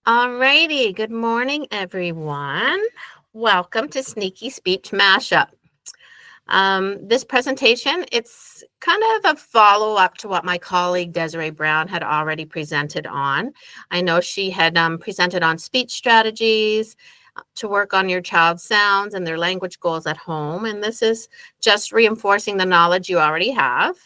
Alrighty, good morning, everyone. Welcome to Sneaky Speech Mashup. This presentation, it's kind of a follow-up to what my colleague Desiree Brown had already presented on. I know she had presented on speech strategies to work on your child's sounds and their language goals at home, and this is just reinforcing the knowledge you already have.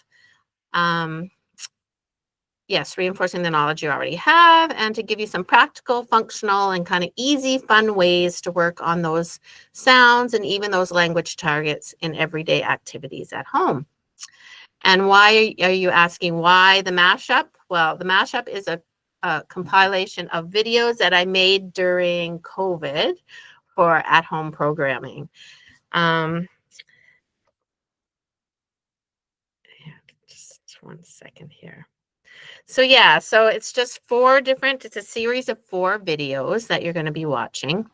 Yes, reinforcing the knowledge you already have and to give you some practical, functional, and kind of easy, fun ways to work on those sounds and even those language targets in everyday activities at home. And why are you asking why the mashup? Well, the mashup is a compilation of videos that I made during COVID for at-home programming. Just one second here. So it's just it's a series of 4 videos that you're going to be watching.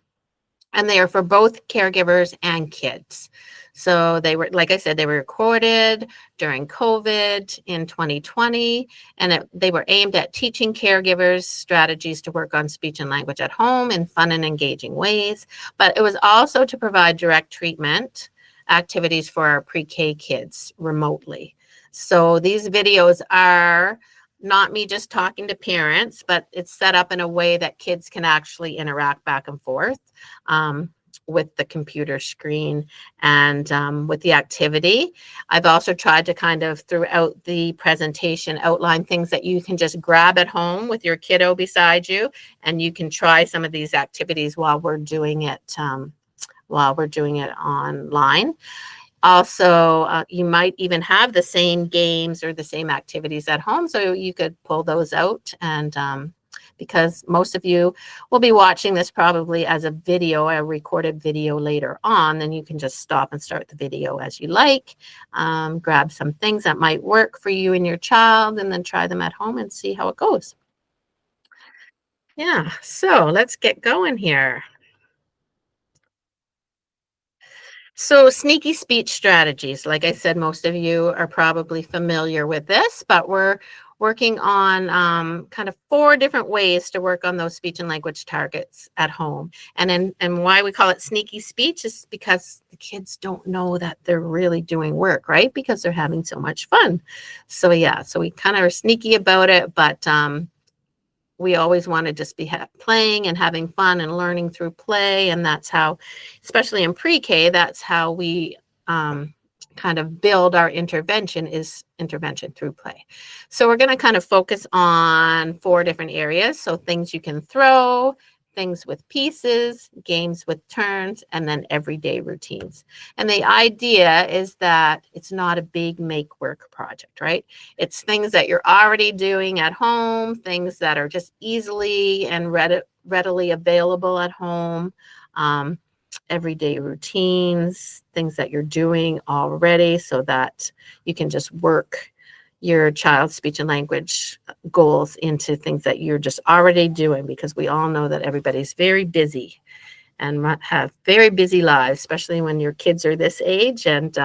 And they are for both caregivers and kids. So they were, like I said, they were recorded during COVID in 2020, and they were aimed at teaching caregivers strategies to work on speech and language at home in fun and engaging ways. But it was also to provide direct treatment activities for our pre-K kids remotely. So these videos are not me just talking to parents, but it's set up in a way that kids can actually interact back and forth with the computer screen and with the activity. I've also tried to kind of throughout the presentation outline things that you can just grab at home with your kiddo beside you, and you can try some of these activities while we're doing it online. Also, you might even have the same games or the same activities at home, so you could pull those out. And because most of you will be watching this probably as a recorded video later on, then you can just stop and start the video as you like. Grab some things that might work for you and your child, and then try them at home and see how it goes. Yeah, so let's get going here. So sneaky speech strategies, like I said, most of you are probably familiar with this, but we're working on kind of 4 different ways to work on those speech and language targets at home. And why we call it sneaky speech is because the kids don't know that they're really doing work, right? Because they're having so much fun. So we kind of are sneaky about it, but we always want to just be playing and having fun and learning through play. And that's how, especially in pre-K, that's how we kind of build our intervention through play. So we're going to kind of focus on 4 different areas. So things you can throw, things with pieces, games with turns, and then everyday routines. And the idea is that it's not a big make work project, right? It's things that you're already doing at home, things that are just easily and readily available at home, everyday routines, things that you're doing already so that you can just work your child's speech and language goals into things that you're just already doing, because we all know that everybody's very busy and have very busy lives, especially when your kids are this age and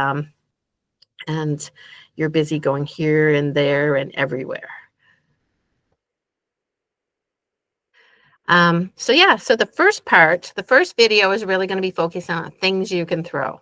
you're busy going here and there and everywhere. So the first video is really going to be focused on things you can throw.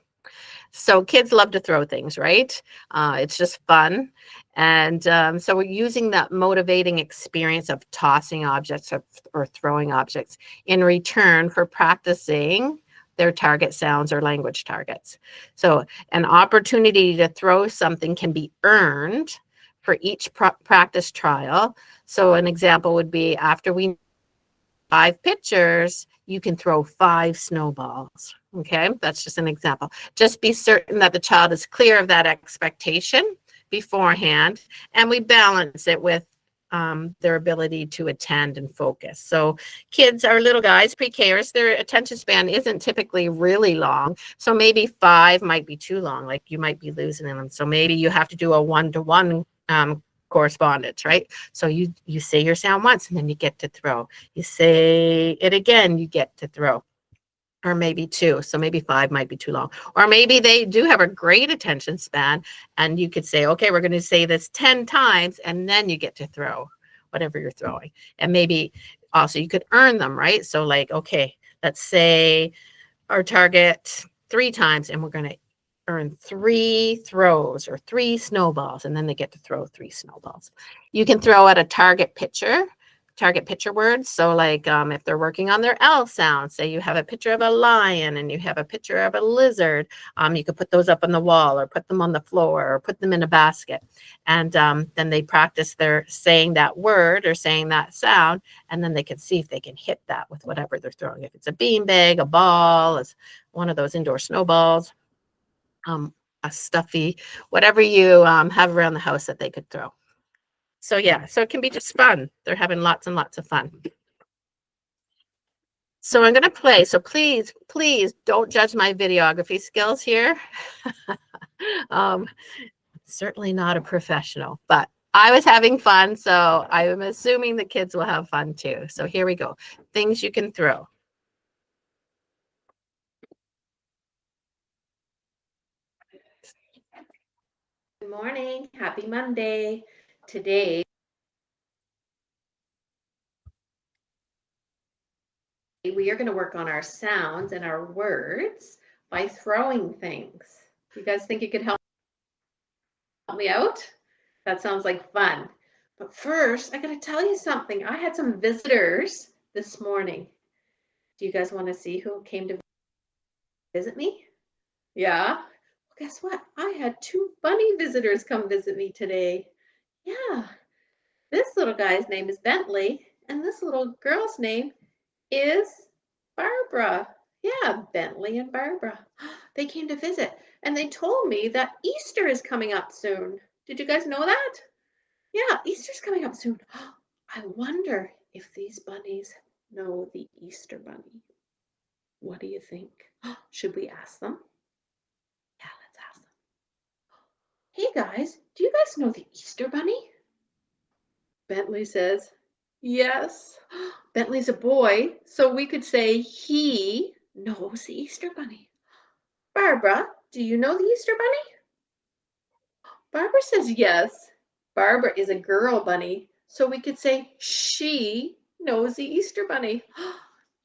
So kids love to throw things, right? It's just fun. And so we're using that motivating experience of tossing objects or throwing objects in return for practicing their target sounds or language targets. So an opportunity to throw something can be earned for each practice trial. So an example would be after we 5 pictures, you can throw 5 snowballs. Okay, that's just an example. Just be certain that the child is clear of that expectation beforehand, and we balance it with their ability to attend and focus. So kids, our little guys, pre-Kers, their attention span isn't typically really long. So maybe 5 might be too long, like you might be losing them. So maybe you have to do a 1-to-1 correspondence, right? So you say your sound once and then you get to throw. You say it again, you get to throw. Or maybe 2. So maybe 5 might be too long. Or maybe they do have a great attention span and you could say, okay, we're going to say this 10 times and then you get to throw whatever you're throwing. And maybe also you could earn them, right? So like, okay, let's say our target 3 times, and we're going to earn 3 throws or 3 snowballs, and then they get to throw 3 snowballs. You can throw at a target picture words. So like if they're working on their L sound, say you have a picture of a lion and you have a picture of a lizard, you could put those up on the wall or put them on the floor or put them in a basket. And then they practice their saying that word or saying that sound, and then they can see if they can hit that with whatever they're throwing. If it's a beanbag, a ball, it's one of those indoor snowballs, a stuffy, whatever you have around the house that they could throw. So yeah, so it can be just fun. They're having lots and lots of fun. So I'm going to play. So please, please don't judge my videography skills here. Certainly not a professional, but I was having fun. So I'm assuming the kids will have fun too. So here we go. Things you can throw. Good morning. Happy Monday. Today, we are going to work on our sounds and our words by throwing things. You guys think you could help me out? That sounds like fun. But first, I got to tell you something. I had some visitors this morning. Do you guys want to see who came to visit me? Yeah. Well, guess what? I had 2 bunny visitors come visit me today. Yeah. This little guy's name is Bentley, and this little girl's name is Barbara. Yeah, Bentley and Barbara. They came to visit, and they told me that Easter is coming up soon. Did you guys know that? Yeah, Easter's coming up soon. I wonder if these bunnies know the Easter bunny. What do you think? Should we ask them? Yeah, let's ask them. Hey guys, do you guys know the Easter bunny? Bentley says, yes. Bentley's a boy, so we could say he knows the Easter bunny. Barbara, do you know the Easter bunny? Barbara says yes. Barbara is a girl bunny, so we could say she knows the Easter bunny.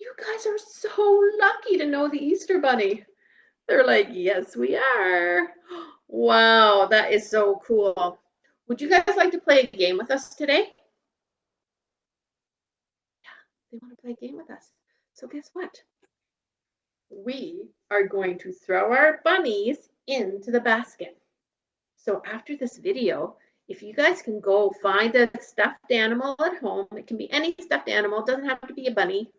You guys are so lucky to know the Easter bunny. They're like, yes, we are. Wow, that is so cool. Would you guys like to play a game with us today? They want to play a game with us. So guess what? We are going to throw our bunnies into the basket. So after this video, if you guys can go find a stuffed animal at home, it can be any stuffed animal, it doesn't have to be a bunny,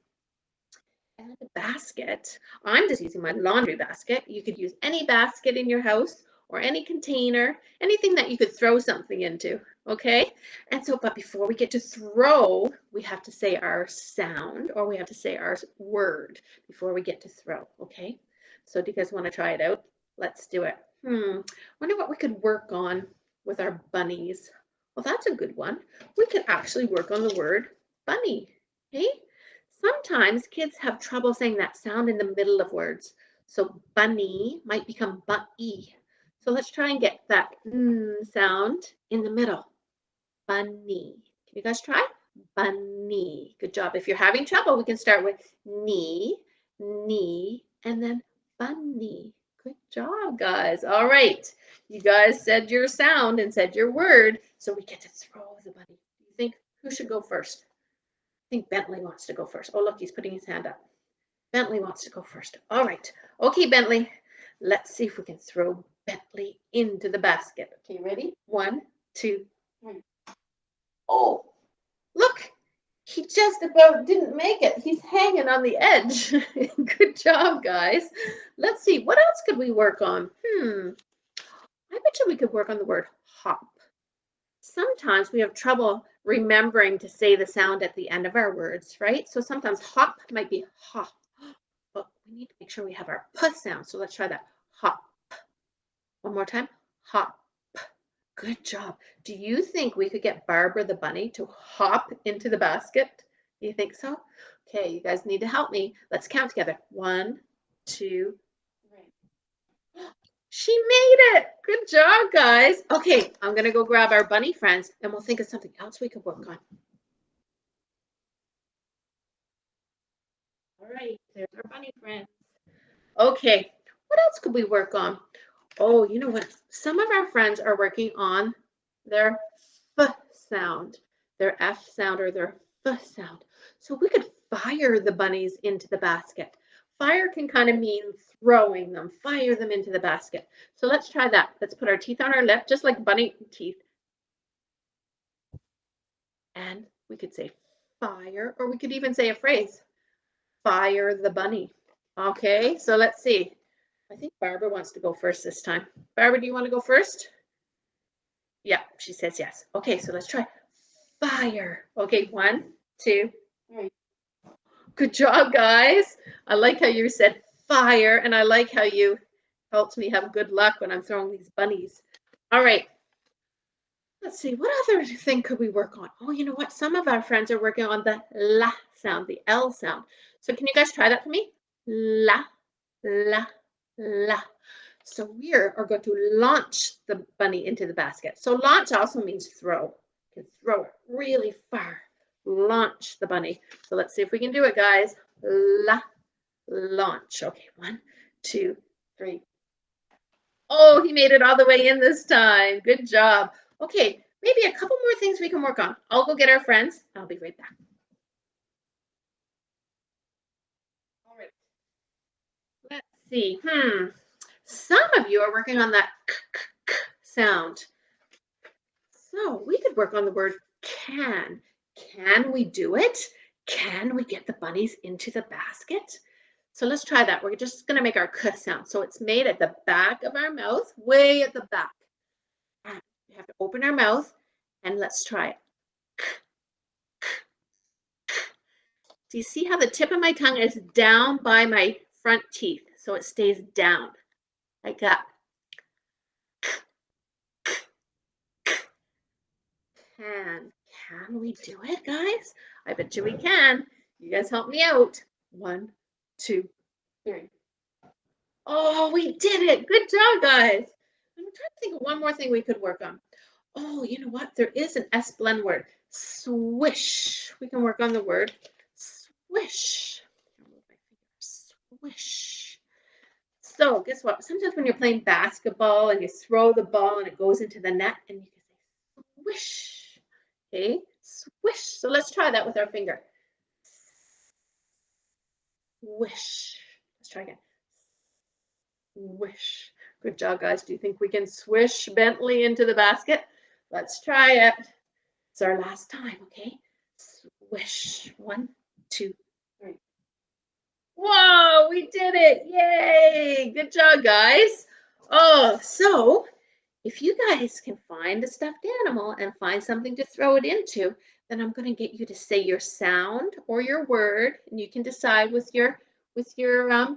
and a basket. I'm just using my laundry basket. You could use any basket in your house or any container, anything that you could throw something into, okay? And so, but before we get to throw, we have to say our sound or we have to say our word before we get to throw, okay? So do you guys want to try it out? Let's do it. Wonder what we could work on with our bunnies. Well, that's a good one. We could actually work on the word bunny, okay? Sometimes kids have trouble saying that sound in the middle of words. So bunny might become but-e. So let's try and get that sound in the middle. Bunny. Can you guys try? Bunny. Good job. If you're having trouble, we can start with knee, and then bunny. Good job, guys. All right. You guys said your sound and said your word, so we get to throw the bunny. You think who should go first? I think Bentley wants to go first. Oh, look, he's putting his hand up. Bentley wants to go first. All right. Okay, Bentley. Let's see if we can throw Bentley into the basket. Okay, ready? 1, 2, 3. Oh, look. He just about didn't make it. He's hanging on the edge. Good job, guys. Let's see. What else could we work on? I bet you we could work on the word hop. Sometimes we have trouble remembering to say the sound at the end of our words, right? So sometimes hop might be hop, but we need to make sure we have our p sound. So let's try that. Hop. One more time. Hop. Good job. Do you think we could get Barbara the bunny to hop into the basket? Do you think so? Okay, you guys need to help me. Let's count together. 1, 2, 3. She made it. Good job, guys. Okay, I'm going to go grab our bunny friends and we'll think of something else we could work on. right, there's our bunny friends. Okay, what else could we work on? Oh, you know what? Some of our friends are working on their f sound, their F sound or their f sound. So we could fire the bunnies into the basket. Fire can kind of mean throwing them, fire them into the basket. So let's try that. Let's put our teeth on our lip, just like bunny teeth. And we could say fire, or we could even say a phrase, fire the bunny. Okay, so let's see. I think Barbara wants to go first this time. Barbara, do you want to go first? Yeah, she says yes. Okay, so let's try fire. Okay, 1, 2, 3. Good job, guys. I like how you said fire, and I like how you helped me have good luck when I'm throwing these bunnies. All right. Let's see, what other thing could we work on? Oh, you know what? Some of our friends are working on the la sound, the L sound. So can you guys try that for me? La, la, la. So we are going to launch the bunny into the basket. So launch also means throw. You can throw it really far. Launch the bunny. So let's see if we can do it, guys. La, launch. Okay, 1, 2, 3. Oh, he made it all the way in this time. Good job. Okay, maybe a couple more things we can work on. I'll go get our friends. I'll be right back. All right. Let's see. Some of you are working on that k, k, k sound. So we could work on the word can. Can we do it? Can we get the bunnies into the basket? So let's try that. We're just going to make our k sound. So it's made at the back of our mouth, way at the back. And we have to open our mouth and let's try it. Do you see how the tip of my tongue is down by my front teeth? So it stays down like that. Can we do it, guys? I bet you we can. You guys help me out. 1, 2, 3. Oh, we did it. Good job, guys. I'm trying to think of one more thing we could work on. Oh, you know what? There is an S blend word. Swish. We can work on the word swish. Swish. So guess what? Sometimes when you're playing basketball and you throw the ball and it goes into the net and you can say swish. Okay, swish. So let's try that with our finger. Swish. Let's try again. Swish. Good job, guys. Do you think we can swish Bentley into the basket? Let's try it. It's our last time, okay? Swish. 1, 2, 3. Whoa, we did it. Yay. Good job, guys. Oh, so if you guys can find a stuffed animal and find something to throw it into, then I'm going to get you to say your sound or your word, and you can decide with your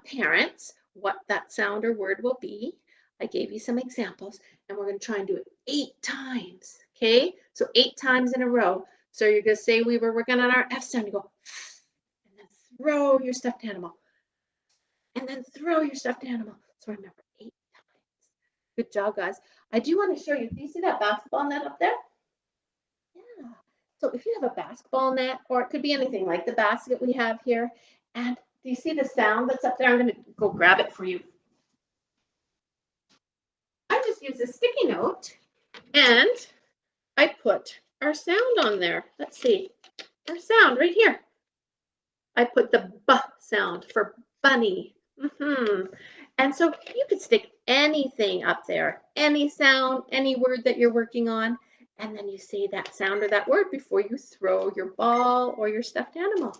parents what that sound or word will be. I gave you some examples, and we're going to try and do it 8 times. Okay, so 8 times in a row. So you're going to say we were working on our F sound. You go, and then throw your stuffed animal, and then throw your stuffed animal. So remember, 8 times. Good job, guys. I do want to show you. Do you see that basketball net up there? Yeah. So if you have a basketball net, or it could be anything like the basket we have here, and do you see the sound that's up there? I'm going to go grab it for you. I just used a sticky note, and I put our sound on there. Let's see. Our sound right here. I put the B sound for bunny. And so you could stick anything up there, any sound, any word that you're working on, and then you say that sound or that word before you throw your ball or your stuffed animal.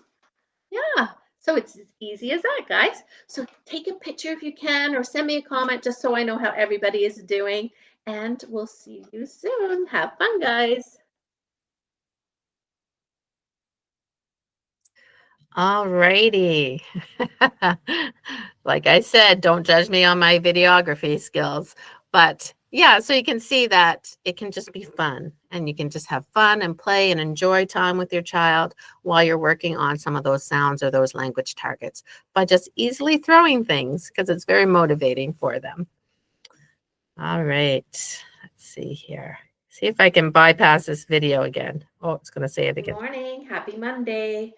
Yeah, so it's as easy as that, guys. So take a picture if you can, or send me a comment just so I know how everybody is doing, and we'll see you soon. Have fun, guys. All righty. Like I said, don't judge me on my videography skills. But yeah, so you can see that it can just be fun, and you can just have fun and play and enjoy time with your child while you're working on some of those sounds or those language targets by just easily throwing things, because it's very motivating for them. All right, let's see here. See if I can bypass this video again. Oh, it's going to say it Good again. morning. Happy Monday.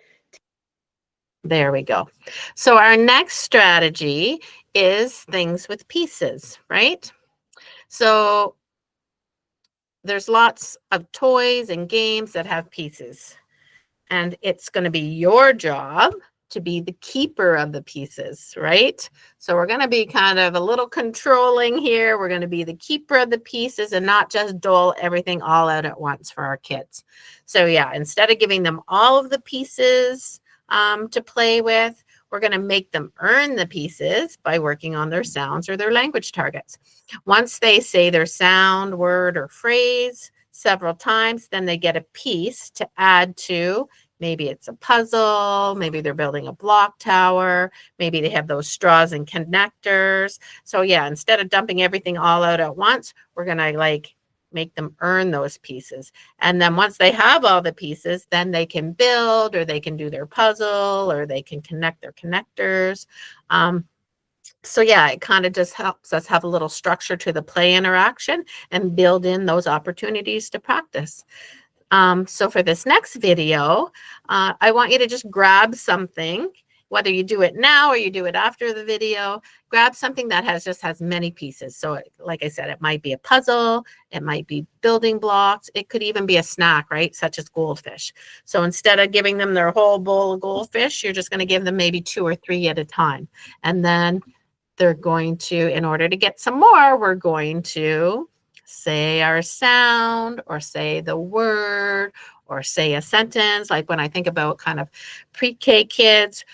There we go. So our next strategy is things with pieces, right? So there's lots of toys and games that have pieces. And it's going to be your job to be the keeper of the pieces, right? So we're going to be kind of a little controlling here. We're going to be the keeper of the pieces and not just dole everything all out at once for our kids. So yeah, instead of giving them all of the pieces to play with, we're going to make them earn the pieces by working on their sounds or their language targets. Once they say their sound, word, or phrase several times, then they get a piece to add to. Maybe it's a puzzle, maybe they're building a block tower, maybe they have those straws and connectors. So yeah, instead of dumping everything all out at once, we're gonna like make them earn those pieces. And then once they have all the pieces, then they can build, or they can do their puzzle, or they can connect their connectors. So yeah, it kind of just helps us have a little structure to the play interaction and build in those opportunities to practice. So for this next video, I want you to just grab something, whether you do it now or you do it after the video, grab something that just has many pieces. So like I said, it might be a puzzle, it might be building blocks, it could even be a snack, right? Such as goldfish. So instead of giving them their whole bowl of goldfish, you're just going to give them maybe 2 or 3 at a time. And then they're going to, in order to get some more, we're going to say our sound or say the word or say a sentence. Like when I think about kind of pre-K kids,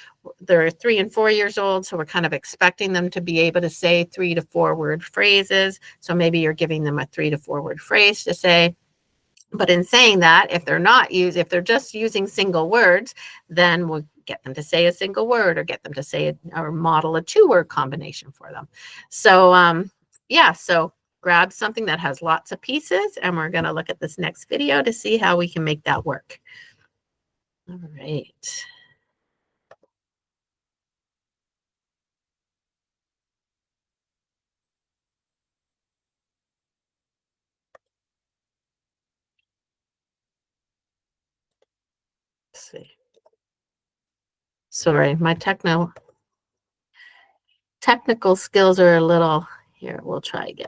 they're 3 and 4 years old, so we're kind of expecting them to be able to say 3 to 4 word phrases. So maybe you're giving them a 3 to 4 word phrase to say. But in saying that, if they're just using single words, then we'll get them to say a single word or get them to say or model a 2-word combination for them. So yeah, so grab something that has lots of pieces, and we're going to look at this next video to see how we can make that work. All right. Let's see. Sorry, my technical skills are a little, here, we'll try again.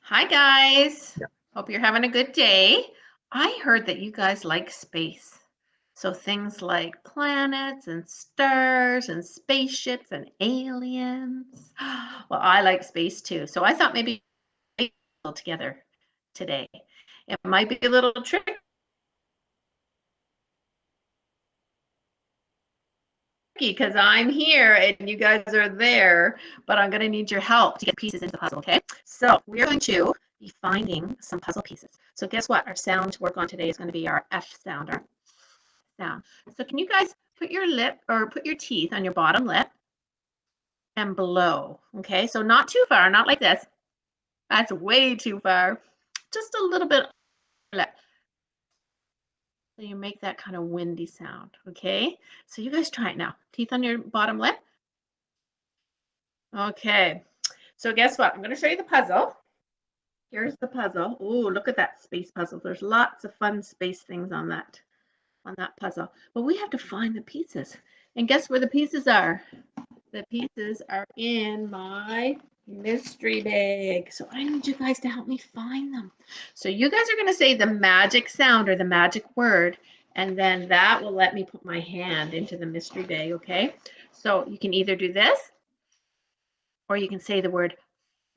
Hi, guys. Yeah. Hope you're having a good day. I heard that you guys like space. So things like planets and stars and spaceships and aliens. Well, I like space too. So I thought maybe we could together today. It might be a little tricky because I'm here and you guys are there, but I'm going to need your help to get pieces into the puzzle, okay? So we're going to be finding some puzzle pieces. So guess what? Our sound to work on today is going to be our F sound, our sound. So can you guys put your lip or put your teeth on your bottom lip and blow, okay? So not too far, not like this. That's way too far. Just a little bit lip. So you make that kind of windy sound, okay? So you guys try it now. Teeth on your bottom lip. Okay. So guess what? I'm going to show you the puzzle. Here's the puzzle. Oh, look at that space puzzle. There's lots of fun space things on that puzzle. But we have to find the pieces. And guess where the pieces are? The pieces are in my mystery bag. So I need you guys to help me find them. So you guys are going to say the magic sound or the magic word, and then that will let me put my hand into the mystery bag, okay? So you can either do this, or you can say the word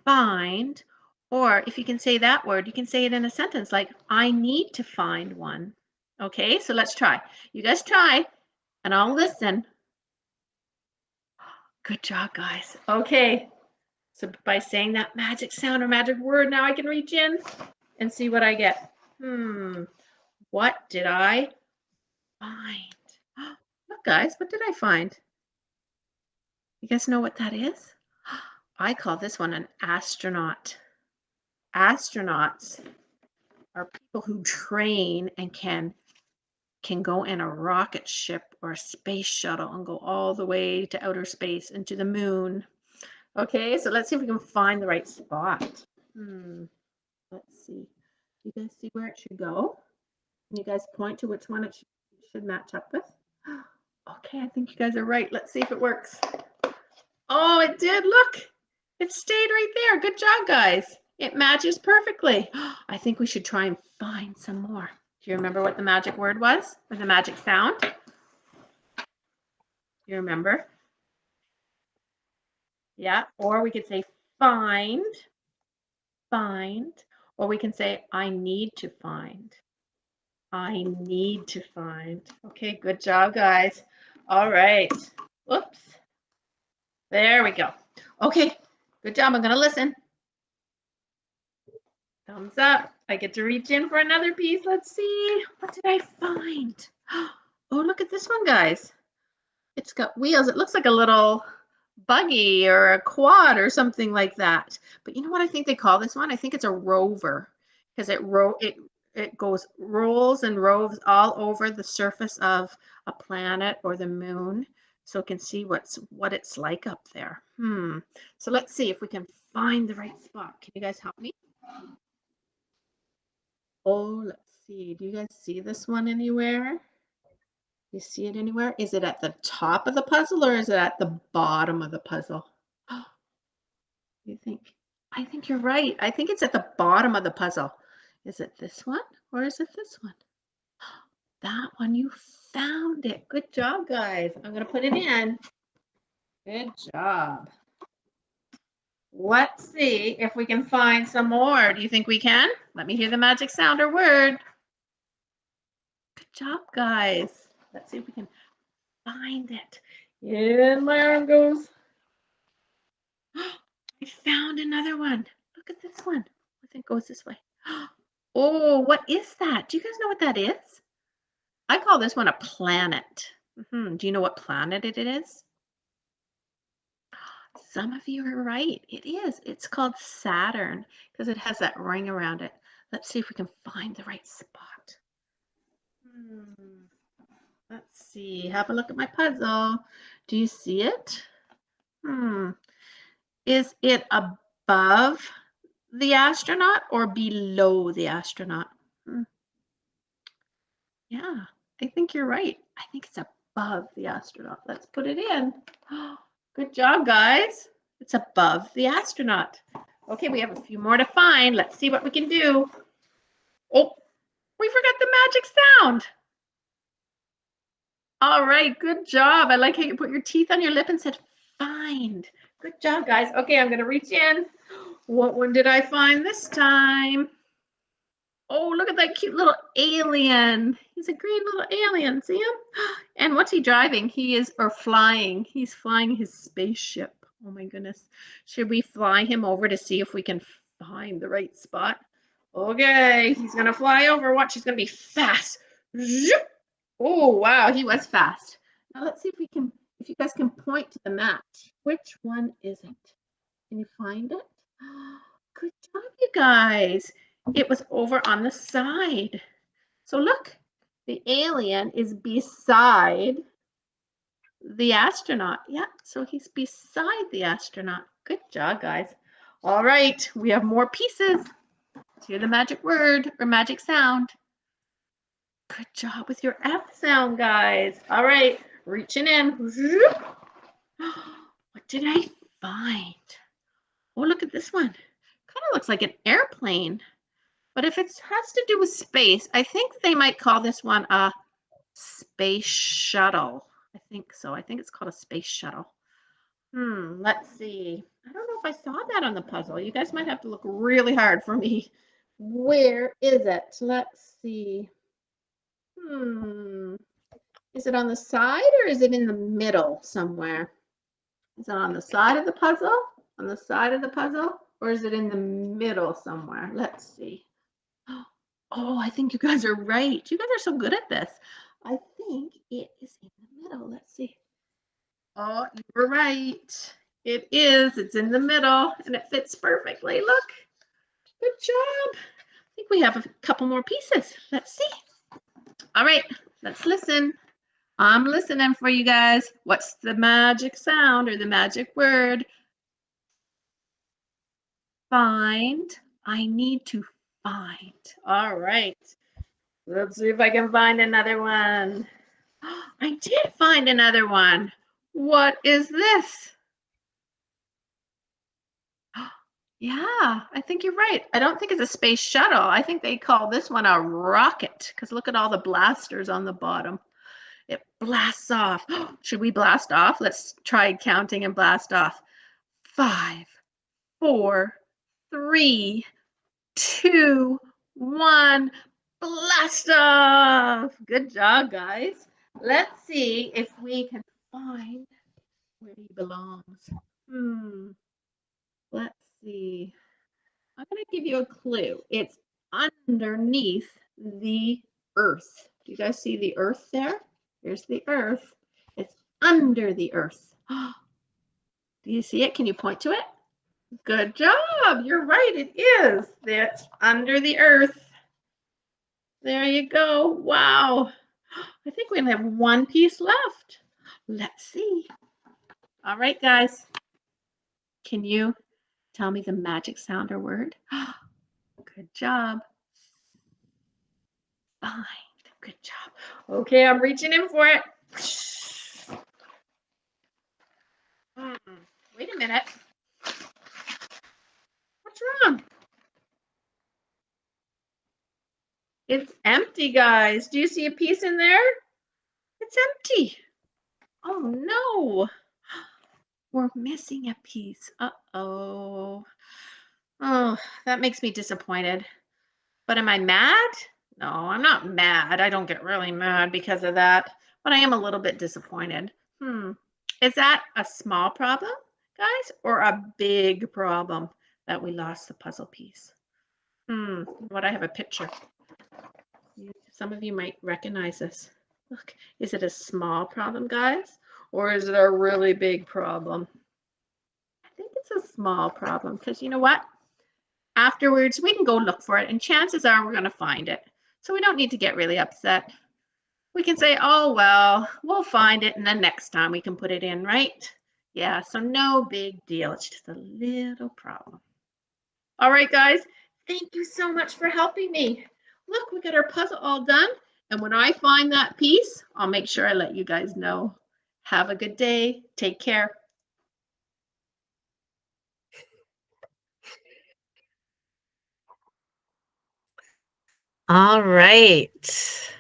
find, or if you can say that word, you can say it in a sentence like, I need to find one. Okay, so let's try. You guys try, and I'll listen. Good job, guys. Okay, so by saying that magic sound or magic word, now I can reach in and see what I get. What did I find? Look, guys, what did I find? You guys know what that is? I call this one an astronaut. Astronauts are people who train and can go in a rocket ship or a space shuttle and go all the way to outer space and to the moon. Okay, so let's see if we can find the right spot. Let's see. You guys see where it should go? Can you guys point to which one it should should match up with. Okay, I think you guys are right. Let's see if it works. Oh, it did. Look, it stayed right there. Good job, guys. It matches perfectly. I think we should try and find some more. Do you remember what the magic word was or the magic sound? Do you remember? Yeah, or we could say find, or we can say I need to find. I need to find. Okay, good job, guys. All right. Whoops. There we go. Okay, good job. I'm going to listen. Thumbs up. I get to reach in for another piece. Let's see. What did I find? Oh, look at this one, guys. It's got wheels. It looks like a little buggy or a quad or something like that. But you know what I think they call this one? I think it's a rover because it goes rolls and roves all over the surface of a planet or the moon, so it can see what it's like up there. So let's see if we can find the right spot. Can you guys help me? Oh, let's see. Do you guys see this one anywhere? You see it anywhere? Is it at the top of the puzzle or is it at the bottom of the puzzle? You think? I think you're right. I think it's at the bottom of the puzzle. Is it this one or is it this one? That one, you found it. Good job, guys. I'm going to put it in. Good job. Let's see if we can find some more. Do you think we can? Let me hear the magic sound or word. Good job, guys. Let's see if we can find it. In my arm goes. I found another one. Look at this one. I think it goes this way. Oh, what is that? Do you guys know what that is? I call this one a planet. Do you know what planet it is? Some of you are right. It is. It's called Saturn because it has that ring around it. Let's see if we can find the right spot. Let's see. Have a look at my puzzle. Do you see it? Is it above the astronaut or below the astronaut? Yeah, I think you're right. I think it's above the astronaut. Let's put it in. Good job, guys. It's above the astronaut. Okay, we have a few more to find. Let's see what we can do. Oh, we forgot the magic sound. All right, good job. I like how you put your teeth on your lip and said find. Good job, guys. Okay, I'm going to reach in. What one did I find this time? Oh, look at that cute little alien. He's a great little alien. See him? And what's he driving? Or flying. He's flying his spaceship. Oh my goodness. Should we fly him over to see if we can find the right spot? Okay, he's going to fly over. Watch, he's going to be fast. Zoop. Oh, wow, he was fast. Now let's see if you guys can point to the map. Which one is it? Can you find it? Good job, you guys. It was over on the side. So look, the alien is beside the astronaut. Yeah, so he's beside the astronaut. Good job, guys. All right, we have more pieces. Let's hear the magic word or magic sound. Good job with your F sound, guys. All right, reaching in. What did I find? Oh, look at this one. Kind of looks like an airplane. But if it has to do with space, I think they might call this one a space shuttle. I think so. I think it's called a space shuttle. Let's see. I don't know if I saw that on the puzzle. You guys might have to look really hard for me. Where is it? Let's see. Is it on the side or is it in the middle somewhere? Is it on the side of the puzzle? On the side of the puzzle? Or is it in the middle somewhere? Let's see. Oh, I think you guys are right. You guys are so good at this. I think it is in the middle. Let's see. Oh, you were right. It is. It's in the middle and it fits perfectly. Look. Good job. I think we have a couple more pieces. Let's see. All right, let's listen. I'm listening for you guys. What's the magic sound or the magic word? Find. I need to find. All right. Let's see if I can find another one. I did find another one. What is this? Yeah, I think you're right. I don't think it's a space shuttle. I think they call this one a rocket because look at all the blasters on the bottom. It blasts off. Should we blast off? Let's try counting and blast off. 5, 4, 3, 2, 1. Blast off. Good job, guys. Let's see if we can find where he belongs. Let's see. I'm going to give you a clue. It's underneath the earth. Do you guys see the earth there? Here's the earth. It's under the earth. Do you see it? Can you point to it? Good job. You're right. It is. It's under the earth. There you go. Wow. I think we only have one piece left. Let's see. All right, guys. Can you tell me the magic sound or word? Good job. Find. Good job. Okay, I'm reaching in for it. Wait a minute. What's wrong? It's empty, guys. Do you see a piece in there? It's empty. Oh, no. We're missing a piece. Uh-oh. Oh, that makes me disappointed. But am I mad? No, I'm not mad. I don't get really mad because of that. But I am a little bit disappointed. Is that a small problem, guys, or a big problem that we lost the puzzle piece? What I have a picture. Some of you might recognize this. Look, is it a small problem, guys, or is it a really big problem? I think it's a small problem because you know what? Afterwards, we can go look for it, and chances are we're going to find it. So we don't need to get really upset. We can say, oh, well, we'll find it, and then next time we can put it in, right? Yeah, so no big deal. It's just a little problem. All right, guys, thank you so much for helping me. Look, we got our puzzle all done, and when I find that piece, I'll make sure I let you guys know. Have a good day. Take care. All right.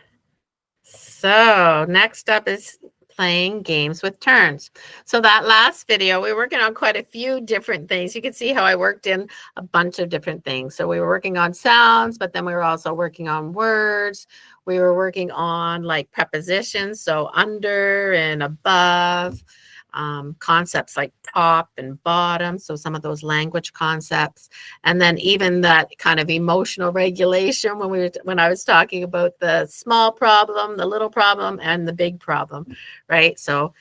So next up is playing games with turns. So that last video, we were working on quite a few different things. You can see how I worked in a bunch of different things. So we were working on sounds, but then we were also working on words. We were working on like prepositions, so under and above. Concepts like top and bottom, so some of those language concepts, and then even that kind of emotional regulation when I was talking about the small problem, the little problem, and the big problem, right? So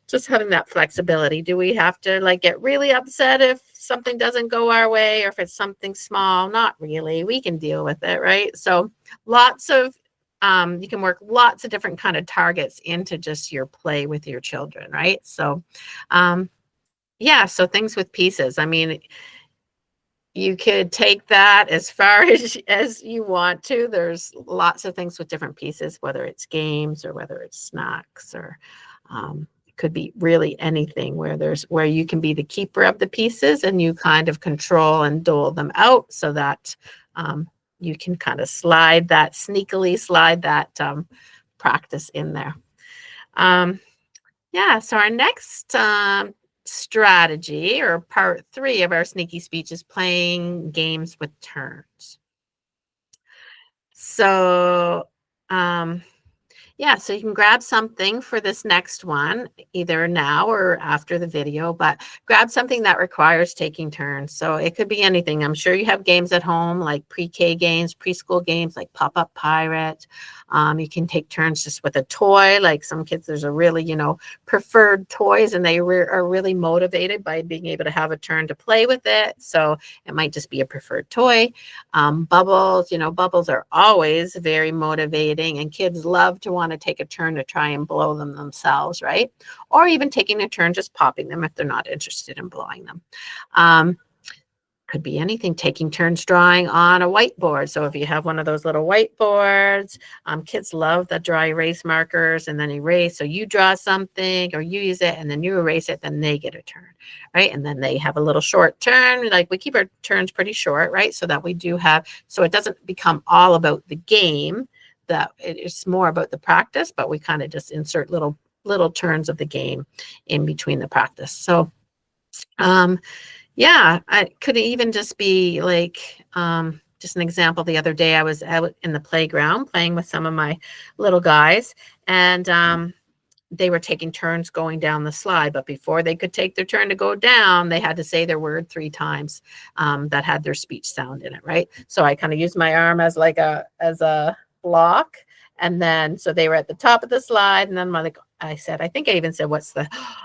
just having that flexibility. Do we have to like get really upset if something doesn't go our way, or if it's something small? Not really. We can deal with it, right? So lots of you can work lots of different kind of targets into just your play with your children, right? So, yeah, so things with pieces. I mean, you could take that as far as you want to. There's lots of things with different pieces, whether it's games or whether it's snacks or it could be really anything where you can be the keeper of the pieces and you kind of control and dole them out so that you can kind of sneakily slide that practice in there. Yeah, so our next strategy or part 3 of our sneaky speech is playing games with turns. So, yeah, so you can grab something for this next one, either now or after the video, but grab something that requires taking turns. So it could be anything. I'm sure you have games at home like pre-K games, preschool games like Pop-Up Pirate. You can take turns just with a toy. Like some kids, there's a really, preferred toys and they are really motivated by being able to have a turn to play with it. So it might just be a preferred toy. Bubbles, bubbles are always very motivating and kids love to want to take a turn to try and blow them themselves, right? Or even taking a turn just popping them if they're not interested in blowing them. could be anything, taking turns drawing on a whiteboard. So if you have one of those little whiteboards, kids love the dry erase markers and then erase. So you draw something or you use it and then you erase it, then they get a turn, right? And then they have a little short turn. Like we keep our turns pretty short, right? So that we do have, so it doesn't become all about the game, that it's more about the practice, but we kind of just insert little turns of the game in between the practice. So yeah, I could even just be like, just an example. The other day I was out in the playground playing with some of my little guys, and they were taking turns going down the slide. But before they could take their turn to go down, they had to say their word 3 times that had their speech sound in it, right? So I kind of used my arm as like a block. And then, so they were at the top of the slide, and then I said, I think I even said,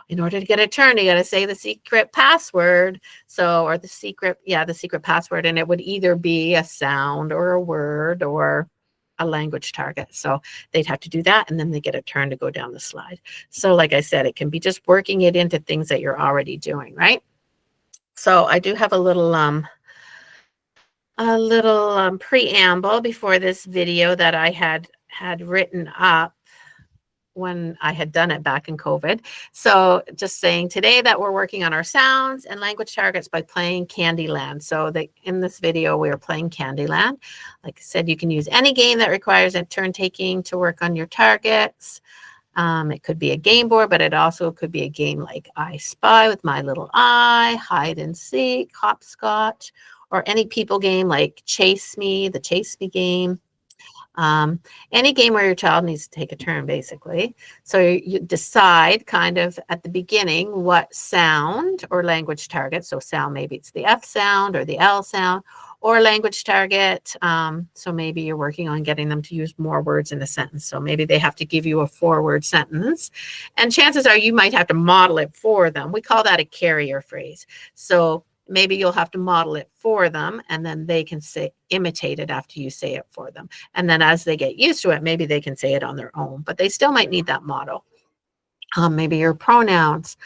in order to get a turn, you got to say the secret password. So, or the secret password. And it would either be a sound or a word or a language target. So they'd have to do that, and then they get a turn to go down the slide. So like I said, it can be just working it into things that you're already doing, right? So I do have a little preamble before this video that I had written up when I had done it back in COVID. So just saying today that we're working on our sounds and language targets by playing Candyland. So in this video, we are playing Candyland. Like I said, you can use any game that requires a turn taking to work on your targets. It could be a game board, but it also could be a game like I Spy with My Little Eye, Hide and Seek, Hopscotch, or any people game like Chase Me, the Chase Me game. Any game where your child needs to take a turn, basically. So you decide kind of at the beginning what sound or language target. So sound, maybe it's the F sound or the L sound, or language target. So maybe you're working on getting them to use more words in a sentence. So maybe they have to give you a 4-word sentence. And chances are you might have to model it for them. We call that a carrier phrase. So maybe you'll have to model it for them, and then they can imitate it after you say it for them. And then as they get used to it, maybe they can say it on their own, but they still might need that model. Maybe your pronouns.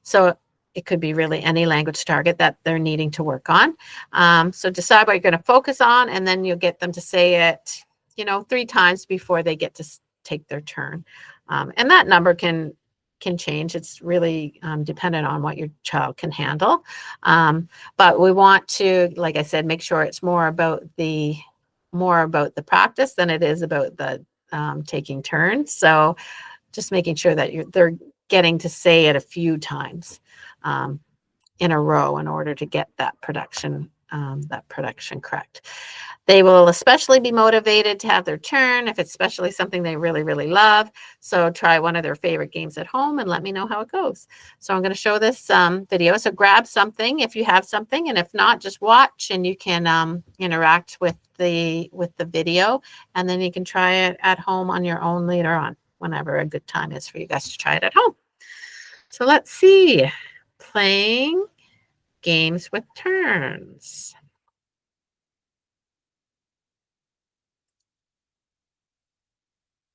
So it could be really any language target that they're needing to work on. So decide what you're going to focus on, and then you'll get them to say it, 3 times before they get to take their turn. And that number can change. It's really dependent on what your child can handle. But we want to, like I said, make sure it's more about the practice than it is about the taking turns. So just making sure that they're getting to say it a few times in a row in order to get that production correct. They will especially be motivated to have their turn if it's especially something they really, really love. So try one of their favorite games at home and let me know how it goes. So I'm going to show this video. So grab something if you have something, and if not, just watch, and you can interact with the video, and then you can try it at home on your own later on, whenever a good time is for you guys to try it at home. So let's see. Playing games with turns.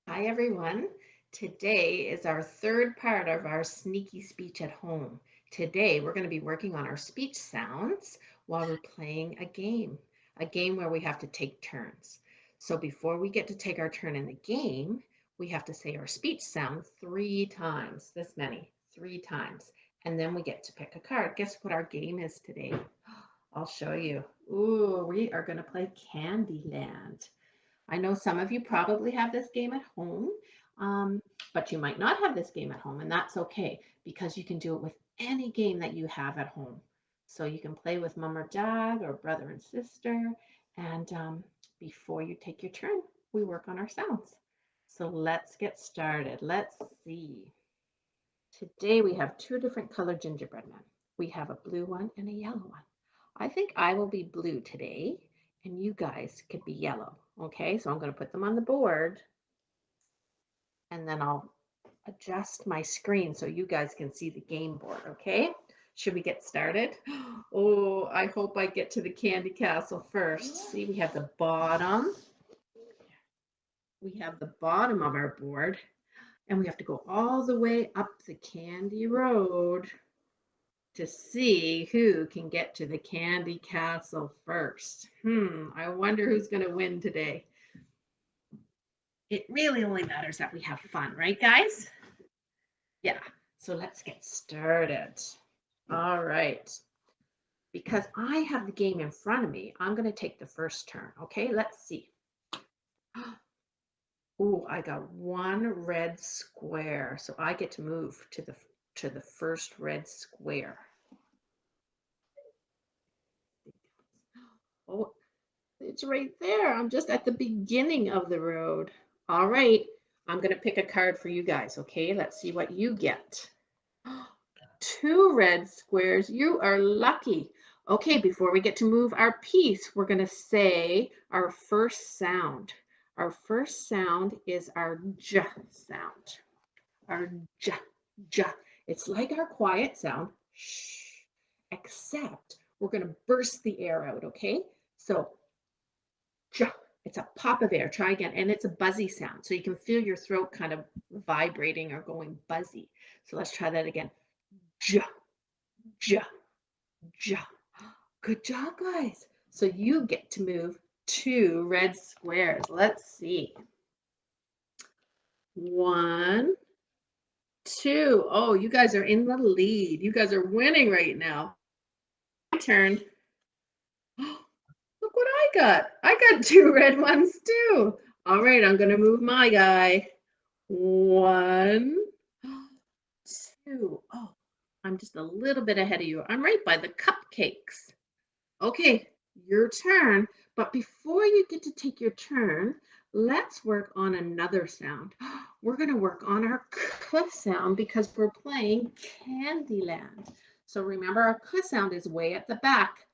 Hi, everyone. Today is our third part of our sneaky speech at home. Today, we're going to be working on our speech sounds while we're playing a game where we have to take turns. So before we get to take our turn in the game, we have to say our speech sound 3 times, this many, 3 times. And then we get to pick a card. Guess what our game is today? I'll show you. Ooh, we are going to play Candyland. I know some of you probably have this game at home, but you might not have this game at home, and that's okay, because you can do it with any game that you have at home. So you can play with mom or dad or brother and sister, and before you take your turn, we work on our sounds. So let's get started. Let's see. Today we have 2 different colored gingerbread men. We have a blue one and a yellow one. I think I will be blue today, and you guys could be yellow. Okay, so I'm going to put them on the board, and then I'll adjust my screen so you guys can see the game board. Okay, should we get started? Oh, I hope I get to the candy castle first. See, we have the bottom. We have the bottom of our board, and we have to go all the way up the candy road. to see who can get to the candy castle first. I wonder who's going to win today. It really only matters that we have fun, right, guys? Yeah. So let's get started. All right. Because I have the game in front of me, I'm going to take the first turn. Okay, let's see. Oh, I got one red square, so I get to move to the first red square. Oh, it's right there. I'm just at the beginning of the road. All right, I'm going to pick a card for you guys. Okay, let's see what you get. Two red squares. You are lucky. Okay, before we get to move our piece, we're going to say our first sound. Our first sound is our j sound. Our j, j. It's like our quiet sound, shh, except we're going to burst the air out, okay? So, j, it's a pop of air. Try again. And it's a buzzy sound. So you can feel your throat kind of vibrating or going buzzy. So let's try that again. J, j, j. Good job, guys. So you get to move two red squares. Let's see. One, two. Oh, you guys are in the lead. You guys are winning right now. My turn. Look what I got. I got two red ones too. All right, I'm going to move my guy. One, two. Oh, I'm just a little bit ahead of you. I'm right by the cupcakes. Okay, your turn. But before you get to take your turn, let's work on another sound. We're going to work on our k sound because we're playing Candyland. So remember, our k sound is way at the back.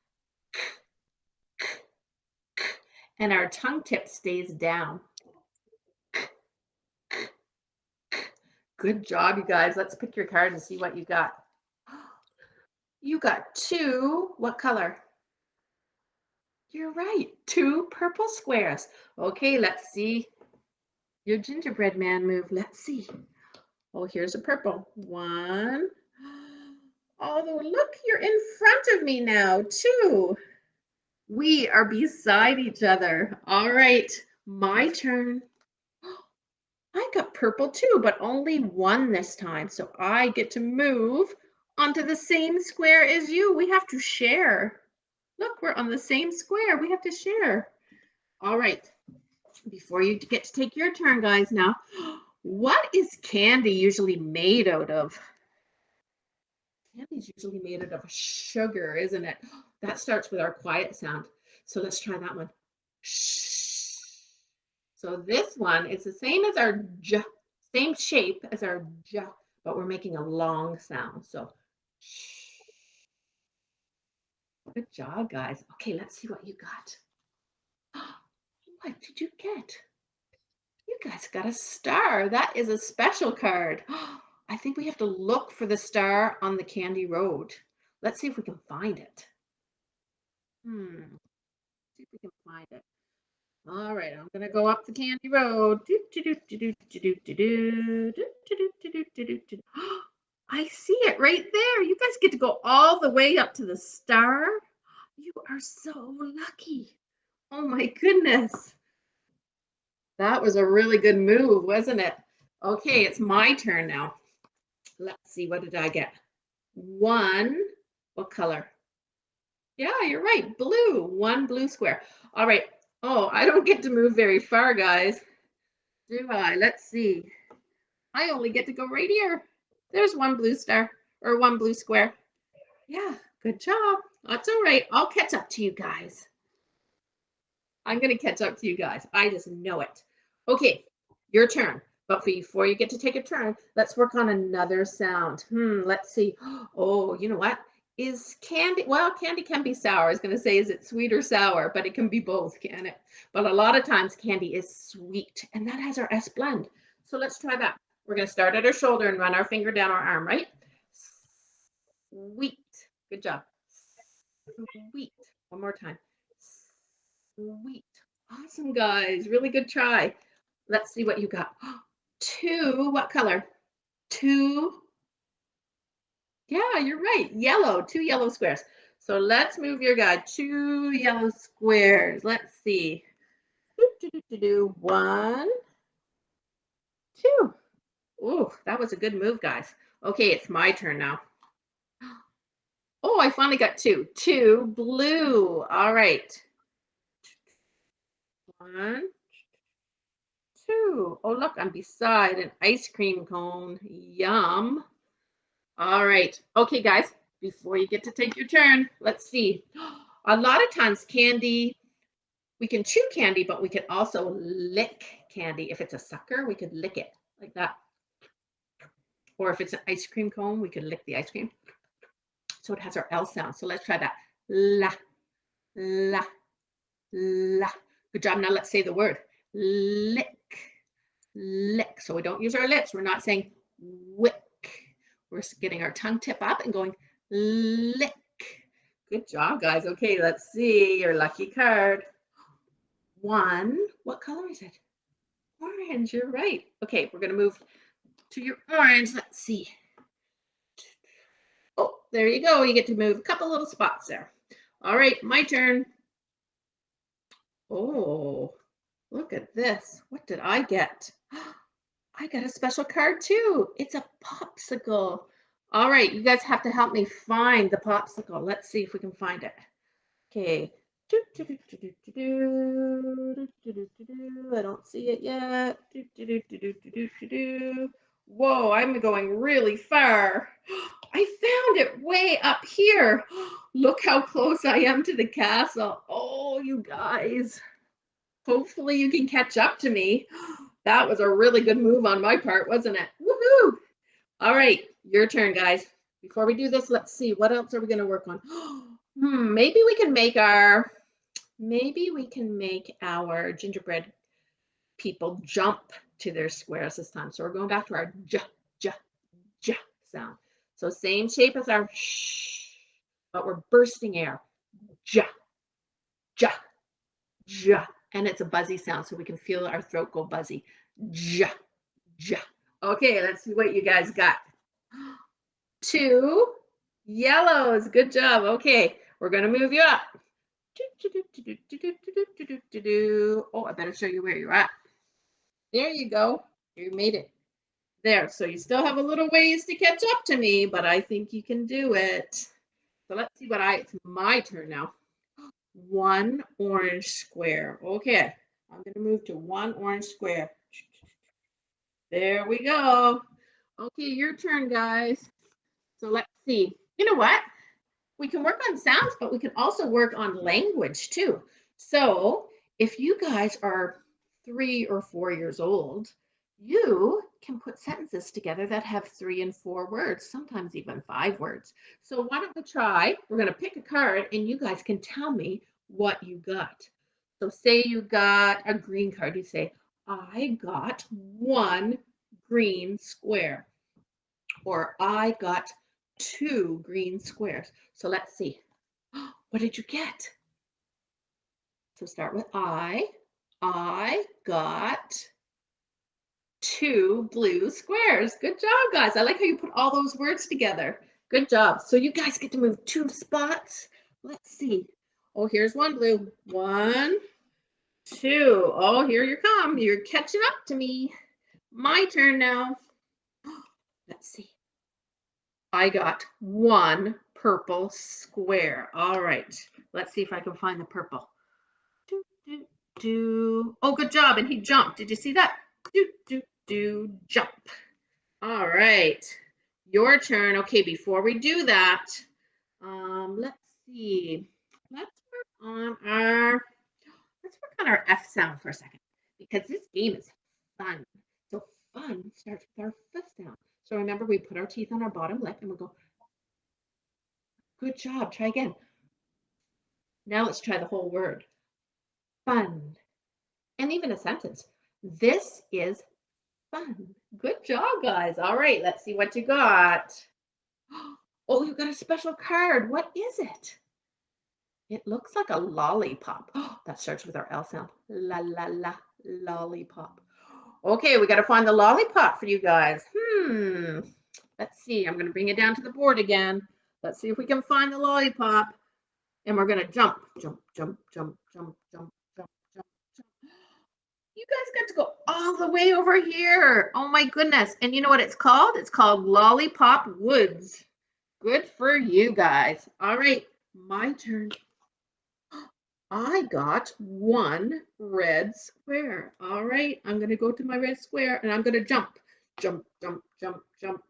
And our tongue tip stays down. Good job, you guys. Let's pick your card and see what you got. You got two. What color? You're right. Two purple squares. Okay, let's see your gingerbread man move. Let's see. Oh, here's a purple. One. Oh, look, you're in front of me now, two. We are beside each other. All right, my turn. I got purple too, but only one this time. So I get to move onto the same square as you. We have to share. Look, we're on the same square. We have to share. All right. Before you get to take your turn, guys, now, what is candy usually made out of? Candy's usually made out of sugar, isn't it? That starts with our quiet sound. So let's try that one. Shh. So this one is the same as our j, same shape as our j, but we're making a long sound. So shh. Good job, guys. Okay, let's see what you got. What did you get? You guys got a star. That is a special card. I think we have to look for the star on the candy road. Let's see if we can find it. See if we can find it. All right, I'm gonna go up the candy road. I see it right there. You guys get to go all the way up to the star. You are so lucky. Oh my goodness. That was a really good move, wasn't it? Okay, it's my turn now. Let's see, what did I get? One, what color? Yeah, you're right, blue, one blue square. All right. Oh, I don't get to move very far, guys. Do I? Let's see. I only get to go right here. There's one blue star or one blue square. Yeah, good job. That's all right. I'll catch up to you guys. I'm going to catch up to you guys. I just know it. Okay, your turn. But before you get to take a turn, let's work on another sound. Let's see. Oh, you know what? Is candy, well, candy can be sour. I was going to say, is it sweet or sour? But it can be both, can it? But a lot of times candy is sweet, and that has our S blend. So let's try that. We're going to start at our shoulder and run our finger down our arm, right? Sweet. Good job. Sweet. One more time. Sweet. Awesome, guys. Really good try. Let's see what you got. Two, what color? Two. Yeah, you're right. Yellow, 2 yellow squares. So let's move your guy 2 yellow squares. Let's see. Do 1, 2. Ooh, that was a good move, guys. Okay, it's my turn now. Oh, I finally got 2. 2 blue. All right. 1, 2. Oh, look, I'm beside an ice cream cone. Yum. All right. Okay, guys, before you get to take your turn, let's see. A lot of times candy, we can chew candy, but we can also lick candy. If it's a sucker, we could lick it like that. Or if it's an ice cream cone, we could lick the ice cream. So it has our L sound. So let's try that. La, la, la. Good job. Now let's say the word. Lick, lick. So we don't use our lips. We're not saying wick. We're getting our tongue tip up and going lick. Good job, guys. Okay, let's see your lucky card. 1. What color is it? Orange. You're right. Okay, we're going to move to your orange. Let's see. Oh, there you go. You get to move a couple little spots there. All right, my turn. Oh, look at this. What did I get? I got a special card too. It's a popsicle. All right, you guys have to help me find the popsicle. Let's see if we can find it. Okay. I don't see it yet. Whoa, I'm going really far. I found it way up here. Look how close I am to the castle. Oh, you guys. Hopefully you can catch up to me. That was a really good move on my part, wasn't it? Woohoo! All right, your turn, guys. Before we do this, let's see. What else are we going to work on? Maybe we can make our gingerbread people jump to their squares this time. So we're going back to our j, j, j sound. So same shape as our sh, but we're bursting air. J, j, j. And it's a buzzy sound, so we can feel our throat go buzzy. J, j. Okay, let's see what you guys got. 2 yellows. Good job. Okay, we're going to move you up. Oh, I better show you where you're at. There you go. You made it. There. So you still have a little ways to catch up to me, but I think you can do it. So let's see it's my turn now. 1 orange square. Okay. I'm going to move to 1 orange square. There we go. Okay, your turn, guys. So let's see. You know what? We can work on sounds, but we can also work on language too. So if you guys are 3 or 4 years old, you can put sentences together that have 3 and 4 words, sometimes even 5 words. So why don't we try? We're going to pick a card and you guys can tell me what you got. So say you got a green card. You say, I got 1 green square. Or I got 2 green squares. So let's see. What did you get? So start with I. I got 2 blue squares. Good job, guys. I like how you put all those words together. Good job. So you guys get to move 2 spots. Let's see. Oh, here's 1 blue. 1, 2. Oh, here you come. You're catching up to me. My turn now. Let's see. I got 1 purple square. All right. Let's see if I can find the purple. Do, do, do. Oh, good job. And he jumped. Did you see that? Do, do, do, jump. All right. Your turn. Okay, before we do that, let's see. Let's work on our F sound for a second because this game is fun. So fun starts with our fifth sound. So remember, we put our teeth on our bottom lip and we go, good job. Try again. Now let's try the whole word. Fun. And even a sentence. This is fun. Good job, guys. All right, let's see what you got. Oh, you got a special card. What is it? It looks like a lollipop. Oh, that starts with our L sound. La, la, la, lollipop. Okay, we got to find the lollipop for you guys. Let's see. I'm going to bring it down to the board again. Let's see if we can find the lollipop. And we're going to jump, jump, jump, jump, jump, jump, jump, jump, jump. You guys got to go all the way over here. Oh my goodness. And you know what it's called? It's called Lollipop Woods. Good for you guys. All right, my turn. I got one red square. All right, I'm going to go to my red square and I'm going to jump, jump, jump, jump, jump.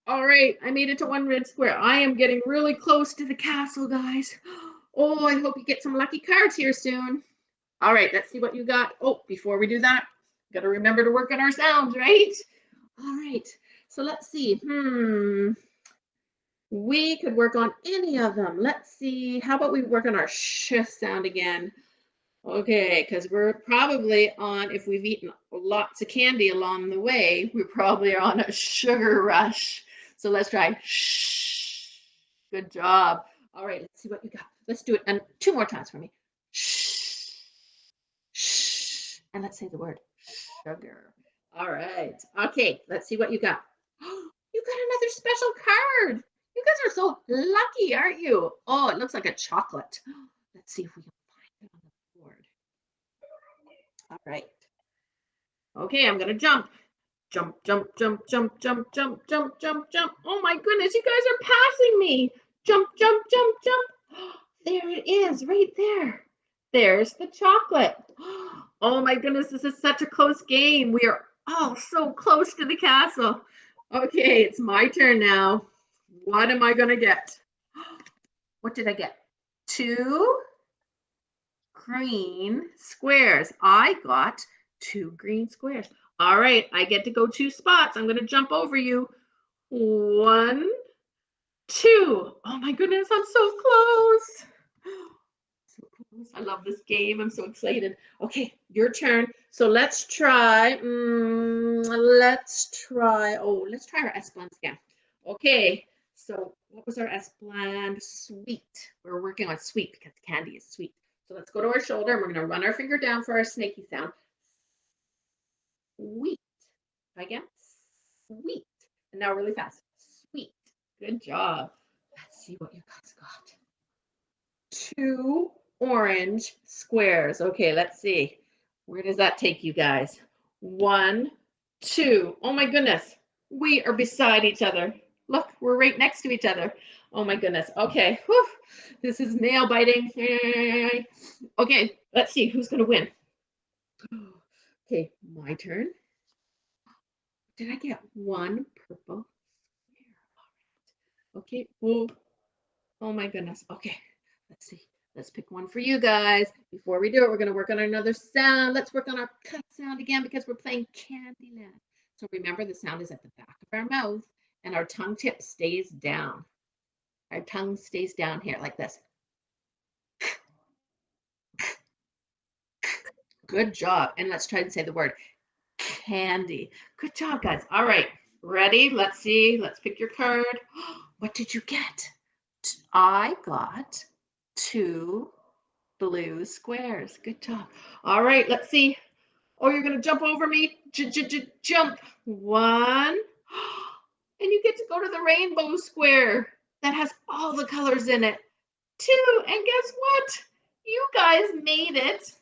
All right, I made it to one red square. I am getting really close to the castle, guys. Oh, I hope you get some lucky cards here soon. All right, let's see what you got. Oh, before we do that, got to remember to work on our sounds, right? All right, so let's see. We could work on any of them. Let's see. How about we work on our sh sound again? Okay, because we're probably on, if we've eaten lots of candy along the way, we probably are on a sugar rush. So let's try shh. Good job. All right, let's see what you got. Let's do it and two more times for me. Shh. Shh. And let's say the word sugar. All right. Okay, let's see what you got. You got another special card. You guys are so lucky, aren't you? Oh, it looks like a chocolate. Let's see if we can find it on the board. All right. Okay, I'm gonna jump. Jump, jump, jump, jump, jump, jump, jump, jump, jump. Oh my goodness, you guys are passing me. Jump, jump, jump, jump. There it is, right there. There's the chocolate. Oh my goodness, this is such a close game. We are all so close to the castle. Okay, it's my turn now. What am I gonna get? What did I get? Two green squares. I got two green squares. All right, I get to go two spots. I'm going to jump over you. One, two. Oh my goodness, I'm so close. So close. I love this game. I'm so excited. Okay, your turn. So let's try. Let's try our S blends again. Okay, so what was our S blend? Sweet. We're working on sweet because candy is sweet. So let's go to our shoulder and we're going to run our finger down for our snaky sound. Sweet. Again. Sweet. And now really fast. Sweet. Good job. Let's see what you guys got. Two orange squares. Okay, let's see. Where does that take you guys? One, two. Oh my goodness. We are beside each other. Look, we're right next to each other. Oh my goodness. Okay. Whew. This is nail biting. Okay, let's see who's going to win. Okay, my turn. Did I get one purple? Okay. Oh my goodness. Okay, let's see. Let's pick one for you guys. Before we do it, we're going to work on another sound. Let's work on our cut sound again because we're playing Candyland. So remember, the sound is at the back of our mouth and our tongue tip stays down. Our tongue stays down here like this. Good job. And let's try and say the word candy. Good job, guys. All right. Ready? Let's see. Let's pick your card. What did you get? I got two blue squares. Good job. All right, let's see. Oh, you're going to jump over me. Jump. One. And you get to go to the rainbow square that has all the colors in it. Two. And guess what? You guys made it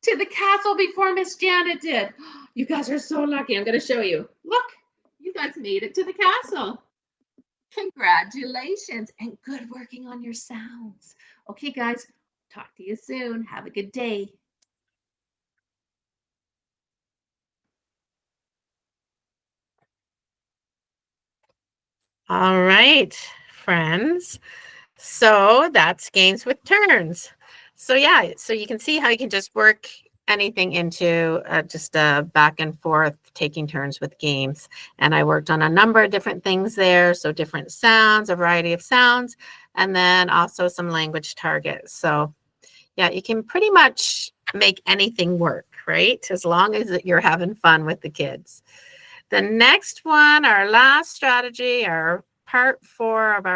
to the castle before Miss Janet did. You guys are so lucky. I'm going to show you. Look, you guys made it to the castle. Congratulations and good working on your sounds. Okay, guys, talk to you soon. Have a good day. All right, friends. So that's games with turns. So yeah, so you can see how you can just work anything into just a back and forth taking turns with games. And I worked on a number of different things there. So different sounds, a variety of sounds, and then also some language targets. So yeah, you can pretty much make anything work, right? As long as you're having fun with the kids. The next one, our last strategy, our part 4 of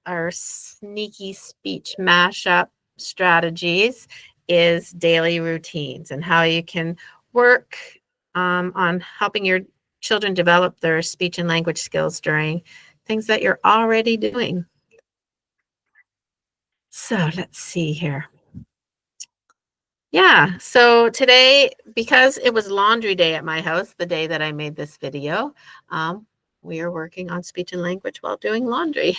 our sneaky speech mashup strategies is daily routines and how you can work on helping your children develop their speech and language skills during things that you're already doing. So let's see here. Yeah, so today, because it was laundry day at my house, the day that I made this video, um, we are working on speech and language while doing laundry.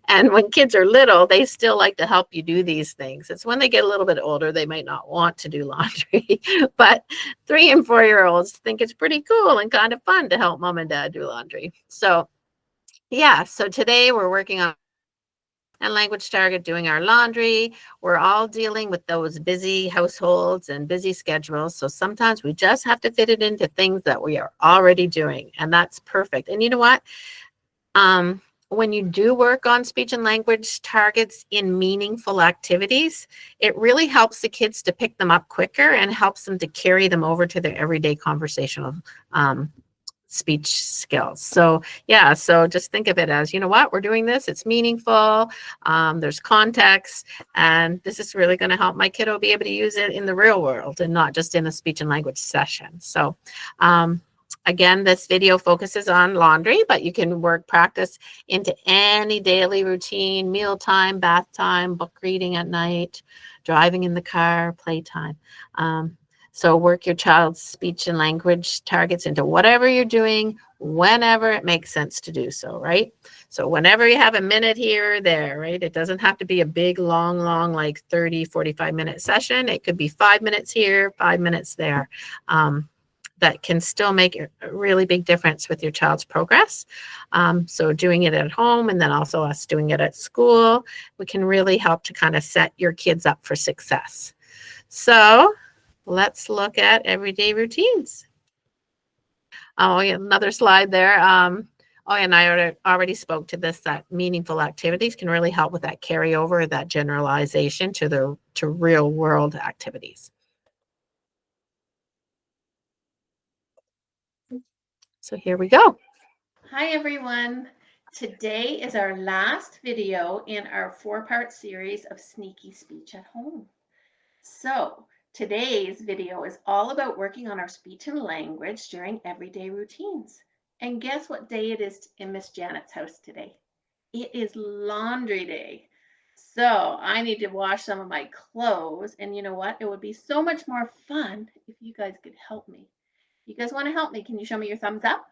And when kids are little, they still like to help you do these things. It's when they get a little bit older, they might not want to do laundry. But 3 and 4-year-olds think it's pretty cool and kind of fun to help mom and dad do laundry. So, yeah, so today we're working on and language target doing our laundry. We're all dealing with those busy households and busy schedules. So sometimes we just have to fit it into things that we are already doing. And that's perfect. And you know what? When you do work on speech and language targets in meaningful activities, it really helps the kids to pick them up quicker and helps them to carry them over to their everyday conversational speech skills. So yeah, so just think of it as, you know what, we're doing this, it's meaningful, there's context, and this is really going to help my kiddo be able to use it in the real world and not just in a speech and language session. So again, this video focuses on laundry, but you can work practice into any daily routine, mealtime, bath time, book reading at night, driving in the car, playtime. So work your child's speech and language targets into whatever you're doing, whenever it makes sense to do so, right? So whenever you have a minute here or there, right? It doesn't have to be a big, long, like 30, 45-minute session. It could be 5 minutes here, 5 minutes there. That can still make a really big difference with your child's progress. So doing it at home and then also us doing it at school, we can really help to kind of set your kids up for success. So let's look at everyday routines. Oh, yeah, another slide there. Oh, and I already spoke to this, that meaningful activities can really help with that carryover, that generalization to real world activities. So here we go. Hi, everyone. Today is our last video in our 4-part series of Sneaky Speech at Home. So today's video is all about working on our speech and language during everyday routines. And guess what day it is in Miss Janet's house today? It is laundry day. So I need to wash some of my clothes. And you know what? It would be so much more fun if you guys could help me. You guys want to help me? Can you show me your thumbs up?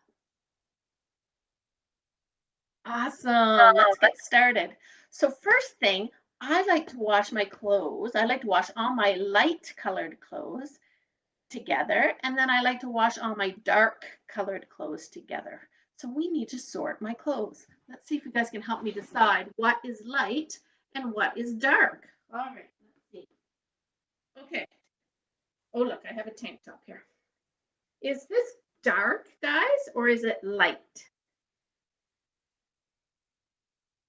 Awesome. Let's get started. So first thing, I like to wash my clothes. I like to wash all my light colored clothes together, and then I like to wash all my dark colored clothes together. So we need to sort my clothes. Let's see if you guys can help me decide what is light and what is dark. All right, let's see. Okay. Oh, look, I have a tank top here. Is this dark, guys, or is it light?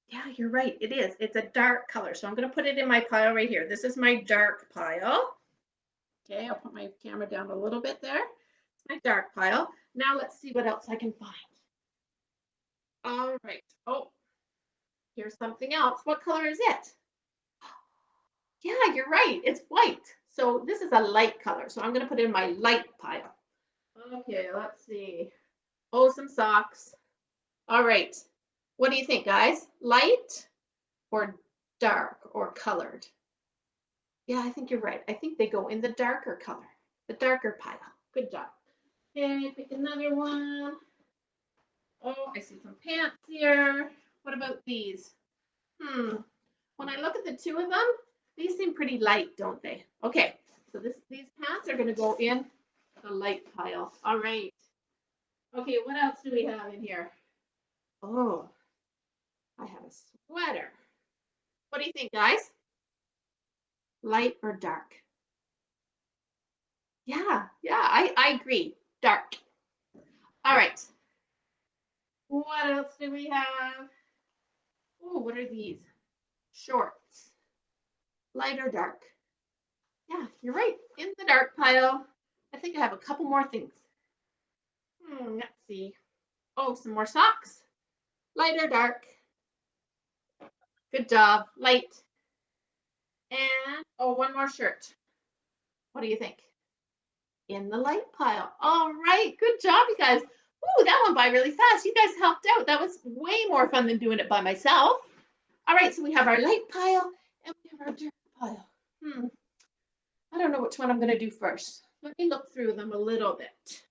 Yeah, you're right. It is. It's a dark color. So I'm going to put it in my pile right here. This is my dark pile. Okay, I'll put my camera down a little bit there. It's my dark pile. Now let's see what else I can find. All right. Oh, here's something else. What color is it? Yeah, you're right. It's white. So this is a light color. So I'm going to put it in my light pile. Okay, let's see. Oh, some socks. All right. What do you think, guys? Light or dark or colored? Yeah, I think you're right. I think they go in the darker color, the darker pile. Good job. Okay, pick another one. Oh, I see some pants here. What about these? When I look at the two of them, these seem pretty light, don't they? Okay, so these pants are going to go in the light pile. All right. Okay, what else do we have in here? Oh, I have a sweater. What do you think, guys? Light or dark? Yeah, I agree. Dark. All right. What else do we have? Oh, what are these? Shorts. Light or dark? Yeah, you're right. In the dark pile. I think I have a couple more things. Let's see. Oh, some more socks. Light or dark? Good job. Light. And oh, one more shirt. What do you think? In the light pile. All right. Good job, you guys. Ooh, that went by really fast. You guys helped out. That was way more fun than doing it by myself. All right, so we have our light pile and we have our dark pile. I don't know which one I'm going to do first. Let me look through them a little bit.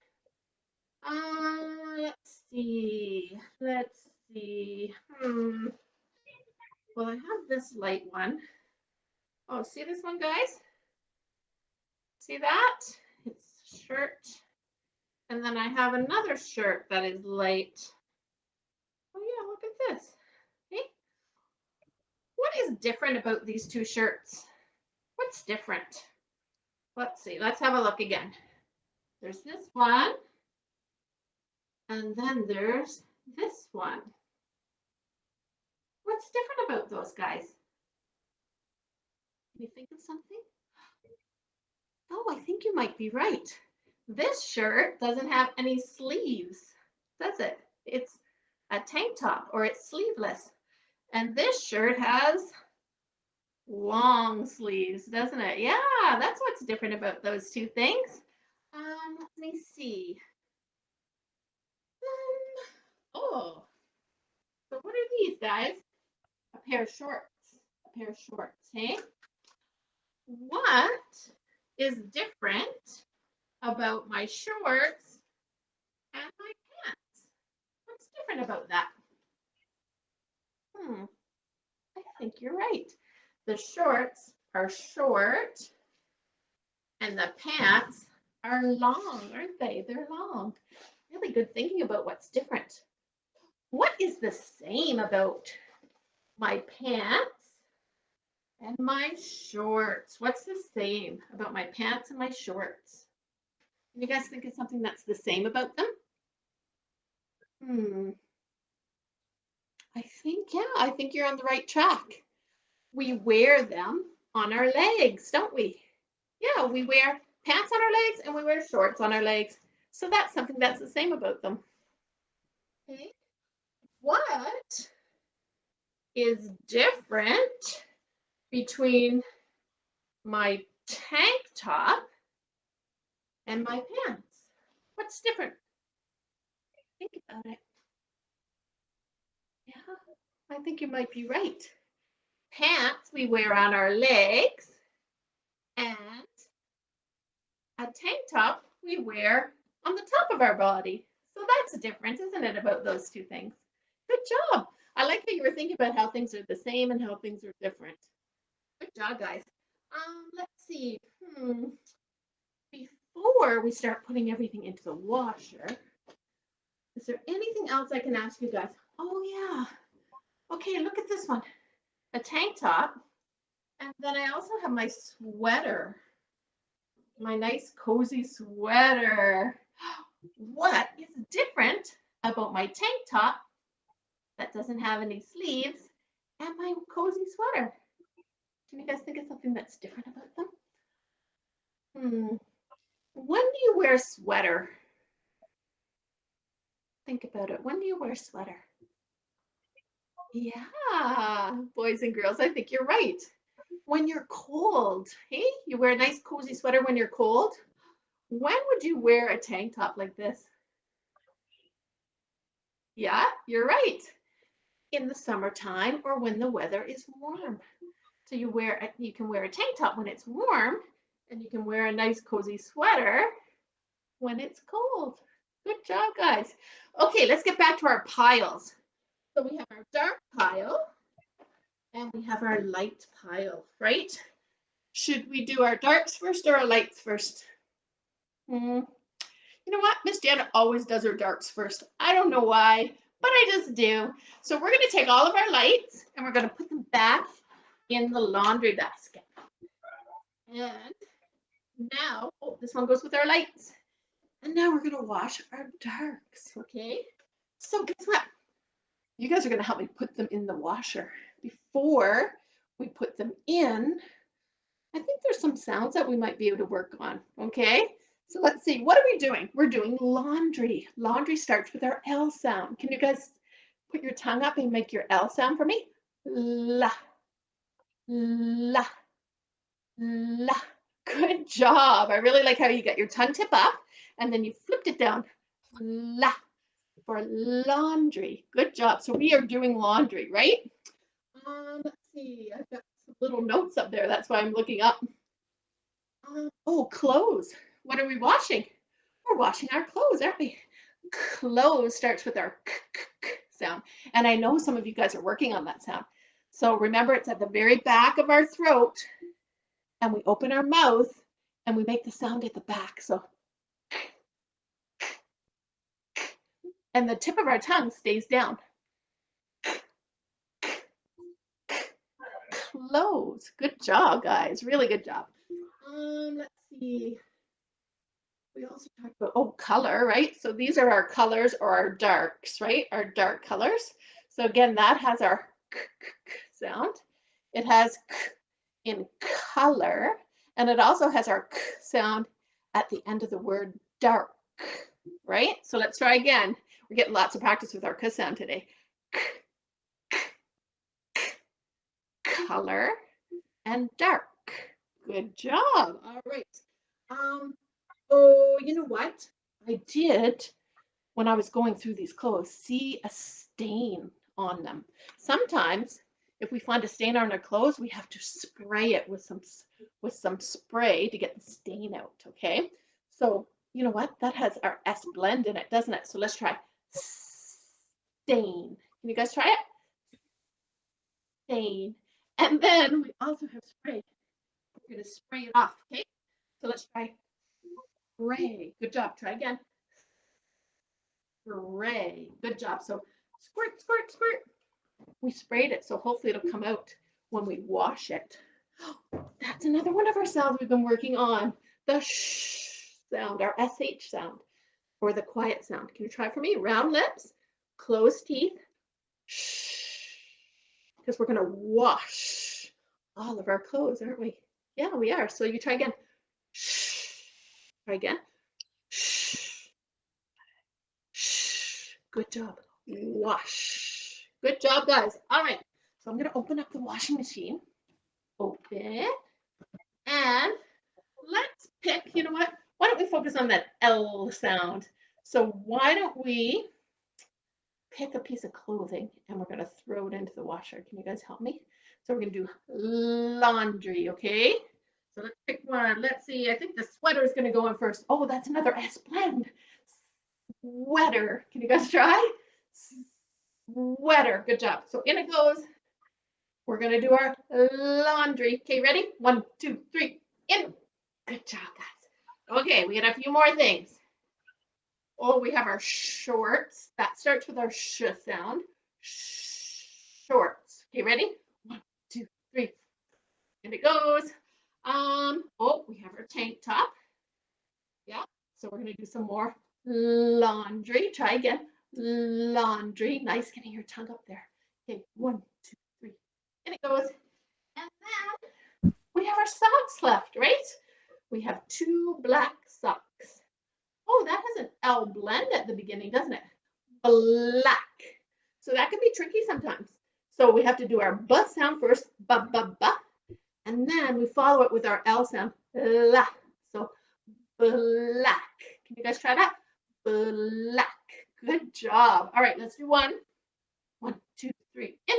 Let's see. Let's see. Well, I have this light one. Oh, see this one, guys? See that? It's shirt. And then I have another shirt that is light. Oh yeah, look at this. Hey, what is different about these two shirts? What's different? Let's see. Let's have a look again. There's this one. And then there's this one. What's different about those guys? Can you think of something? Oh, I think you might be right. This shirt doesn't have any sleeves, does it? It's a tank top or it's sleeveless. And this shirt has long sleeves, doesn't it? Yeah, that's what's different about those two things. Let me see. Oh, so what are these guys? A pair of shorts. A pair of shorts, hey? What is different about my shorts and my pants? What's different about that? I think you're right. The shorts are short and the pants are long, aren't they? They're long. Really good thinking about what's different. What is the same about my pants and my shorts? What's the same about my pants and my shorts? Can you guys think of something that's the same about them? I think you're on the right track. We wear them on our legs, don't we? Yeah, we wear pants on our legs and we wear shorts on our legs. So that's something that's the same about them. Okay. What is different between my tank top and my pants? What's different? Think about it. Yeah, I think you might be right. Pants we wear on our legs, and a tank top we wear on the top of our body. So that's a difference, isn't it, about those two things? Good job. I like how you were thinking about how things are the same and how things are different. Good job, guys. Let's see. Before we start putting everything into the washer, is there anything else I can ask you guys? Oh, yeah. Okay, look at this one. A tank top. And then I also have my sweater. My nice cozy sweater. What is different about my tank top that doesn't have any sleeves and my cozy sweater? Can you guys think of something that's different about them? When do you wear a sweater? Think about it. When do you wear a sweater? Yeah, boys and girls, I think you're right. When you're cold, hey, you wear a nice cozy sweater when you're cold. When would you wear a tank top like this? Yeah, you're right. In the summertime or when the weather is warm. So you can wear a tank top when it's warm, and you can wear a nice cozy sweater when it's cold. Good job, guys. Okay, let's get back to our piles. So we have our dark pile and we have our light pile, right? Should we do our darks first or our lights first? You know what? Miss Janet always does her darks first. I don't know why, but I just do. So we're going to take all of our lights and we're going to put them back in the laundry basket. And now, oh, this one goes with our lights. And now we're going to wash our darks, okay? So guess what? You guys are going to help me put them in the washer. Before we put them in, I think there's some sounds that we might be able to work on, okay? So let's see, what are we doing? We're doing laundry. Laundry starts with our L sound. Can you guys put your tongue up and make your L sound for me? La, la, la. Good job. I really like how you got your tongue tip up and then you flipped it down. La, for laundry. Good job. So we are doing laundry, right? Let's see. I've got some little notes up there. That's why I'm looking up. Oh, clothes. What are we washing? We're washing our clothes, aren't we? Clothes starts with our k, k, k sound. And I know some of you guys are working on that sound. So remember, it's at the very back of our throat. And we open our mouth and we make the sound at the back. So, and the tip of our tongue stays down. Clothes. Good job, guys. Really good job. Let's see. We also talked about, oh, color, right? So these are our colors or our darks, right? Our dark colors. So again, that has our k, k, k sound. It has k in color, and it also has our k sound at the end of the word dark, right? So let's try again. We're getting lots of practice with our k sound today. K, k, k, color and dark. Good job. All right. Oh, you know what? I did, when I was going through these clothes, see a stain on them. Sometimes, if we find a stain on our clothes, we have to spray it with some spray to get the stain out, okay? So, you know what? That has our S blend in it, doesn't it? So let's try stain. Can you guys try it? Stain. And then we also have spray. We're going to spray it off, okay? So let's try spray. Good job. Try again. Spray. Good job. So squirt, squirt, squirt. We sprayed it, so hopefully it'll come out when we wash it. That's another one of our sounds we've been working on. The sh sound, our SH sound, or the quiet sound. Can you try for me? Round lips, closed teeth, shh. Because we're going to wash all of our clothes, aren't we? Yeah, we are. So you try again. Shh. Try again. Shh. Shh. Good job. Wash. Good job, guys. All right. So I'm going to open up the washing machine. Open. And let's pick, you know what? Why don't we focus on that L sound? So why don't we pick a piece of clothing and we're going to throw it into the washer. Can you guys help me? So we're going to do laundry, okay? So let's pick one. Let's see. I think the sweater is going to go in first. Oh, that's another S blend. Sweater. Can you guys try? Sweater. Good job. So in it goes. We're going to do our laundry. Okay, ready? 1, 2, 3. In. Good job, guys. Okay, we got a few more things. Oh, we have our shorts. That starts with our sh sound. Shorts. Okay, ready? 1, 2, 3. And it goes. Oh, we have our tank top. Yeah. So we're gonna do some more laundry. Try again. Laundry. Nice getting your tongue up there. Okay, 1, 2, 3. And it goes. And then we have our socks left, right? We have 2 black socks. Oh, that has an L blend at the beginning, doesn't it? Black. So that can be tricky sometimes. So we have to do our B sound first, ba, ba, ba. And then we follow it with our L sound, la. So black. Can you guys try that? Black. Good job. All right, let's do one. 1, 2, 3, in.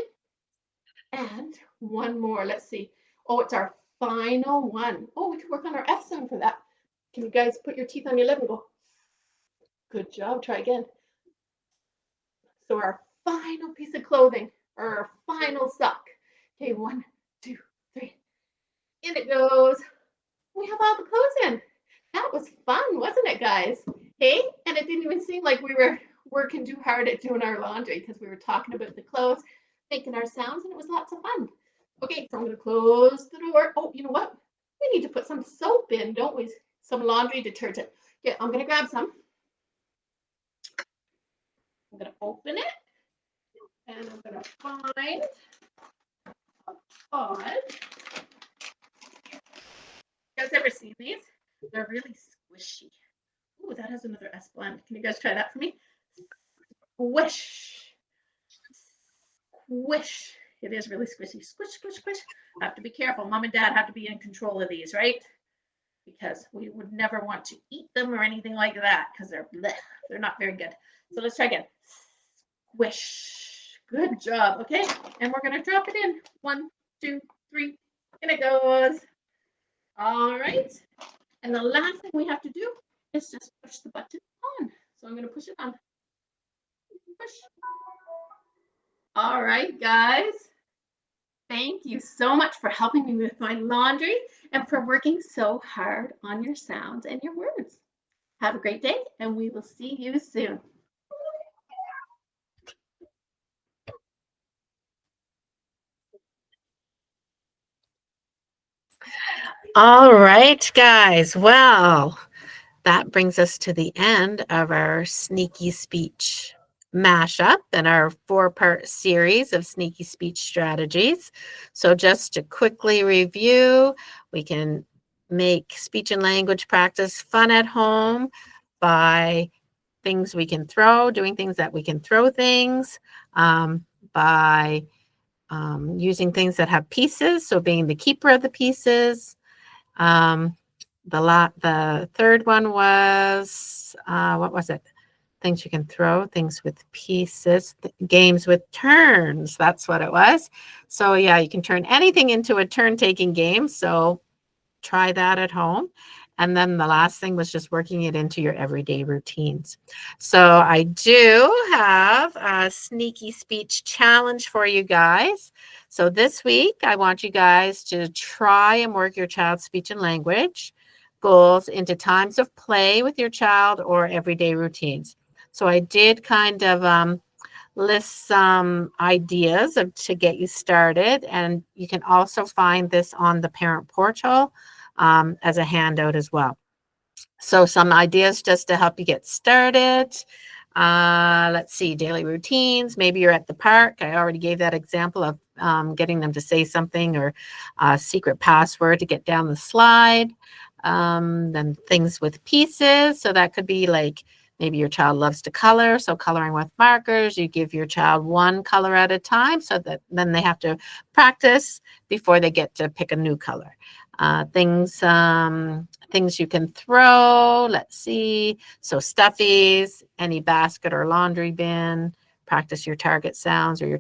And one more. Let's see. Oh, it's our final one. Oh, we could work on our F sound for that. Can you guys put your teeth on your lip and go? Good job. Try again. So our final piece of clothing, or our final sock. Okay, 1, 2, 3. In it goes. We have all the clothes in. That was fun, wasn't it, guys? Hey, and it didn't even seem like we were working too hard at doing our laundry because we were talking about the clothes, making our sounds, and it was lots of fun. Okay, so I'm going to close the door. Oh, you know what? We need to put some soap in, don't we? Some laundry detergent. Yeah, I'm going to grab some. I'm going to open it. And I'm going to find a pod. You guys ever seen these? They're really squishy. Ooh, that has another S blend. Can you guys try that for me? Squish. Squish. It is really squishy. Squish, squish, squish. I have to be careful. Mom and Dad have to be in control of these, right? because we would never want to eat them or anything like that because they're not very good. So let's try again. Squish. Good job. Okay, and we're gonna drop it in. 1, 2, 3, and it goes. All right. And the last thing we have to do is just push the button on. So I'm gonna push it on. Push. All right, guys. Thank you so much for helping me with my laundry and for working so hard on your sounds and your words. Have a great day, and we will see you soon. All right, guys. Well, that brings us to the end of our sneaky speech mashup and our 4-part series of sneaky speech strategies. So just to quickly review, we can make speech and language practice fun at home by things we can throw, doing things that we can throw things, by using things that have pieces, so being the keeper of the pieces. The third one was, what was it? Things you can throw, things with pieces, games with turns. That's what it was. So yeah, you can turn anything into a turn-taking game. So try that at home. And then the last thing was just working it into your everyday routines. So I do have a sneaky speech challenge for you guys. So this week, I want you guys to try and work your child's speech and language goals into times of play with your child or everyday routines. So I did kind of list some ideas to get you started, and you can also find this on the parent portal as a handout as well. So some ideas just to help you get started. Let's see, daily routines. Maybe you're at the park. I already gave that example of getting them to say something or a secret password to get down the slide. Then things with pieces. So that could be like maybe your child loves to color. So coloring with markers, you give your child one color at a time so that then they have to practice before they get to pick a new color. Things you can throw. Let's see. So stuffies, any basket or laundry bin. Practice your target sounds or your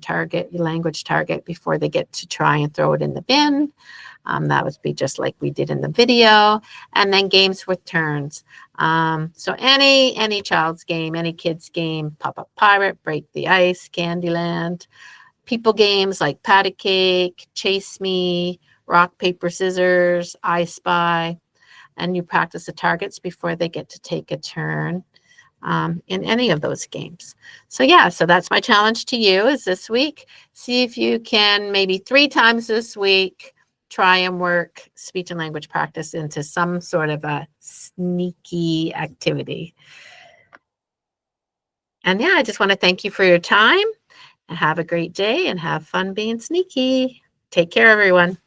language target before they get to try and throw it in the bin. That would be just like we did in the video. And then games with turns. So any child's game, any kid's game, Pop-Up Pirate, Break the Ice, Candyland, people games like Patty Cake, Chase Me, Rock, Paper, Scissors, I Spy, and you practice the targets before they get to take a turn in any of those games. So yeah, so that's my challenge to you is this week. See if you can maybe 3 times this week try and work speech and language practice into some sort of a sneaky activity. And yeah, I just want to thank you for your time and have a great day and have fun being sneaky. Take care, everyone.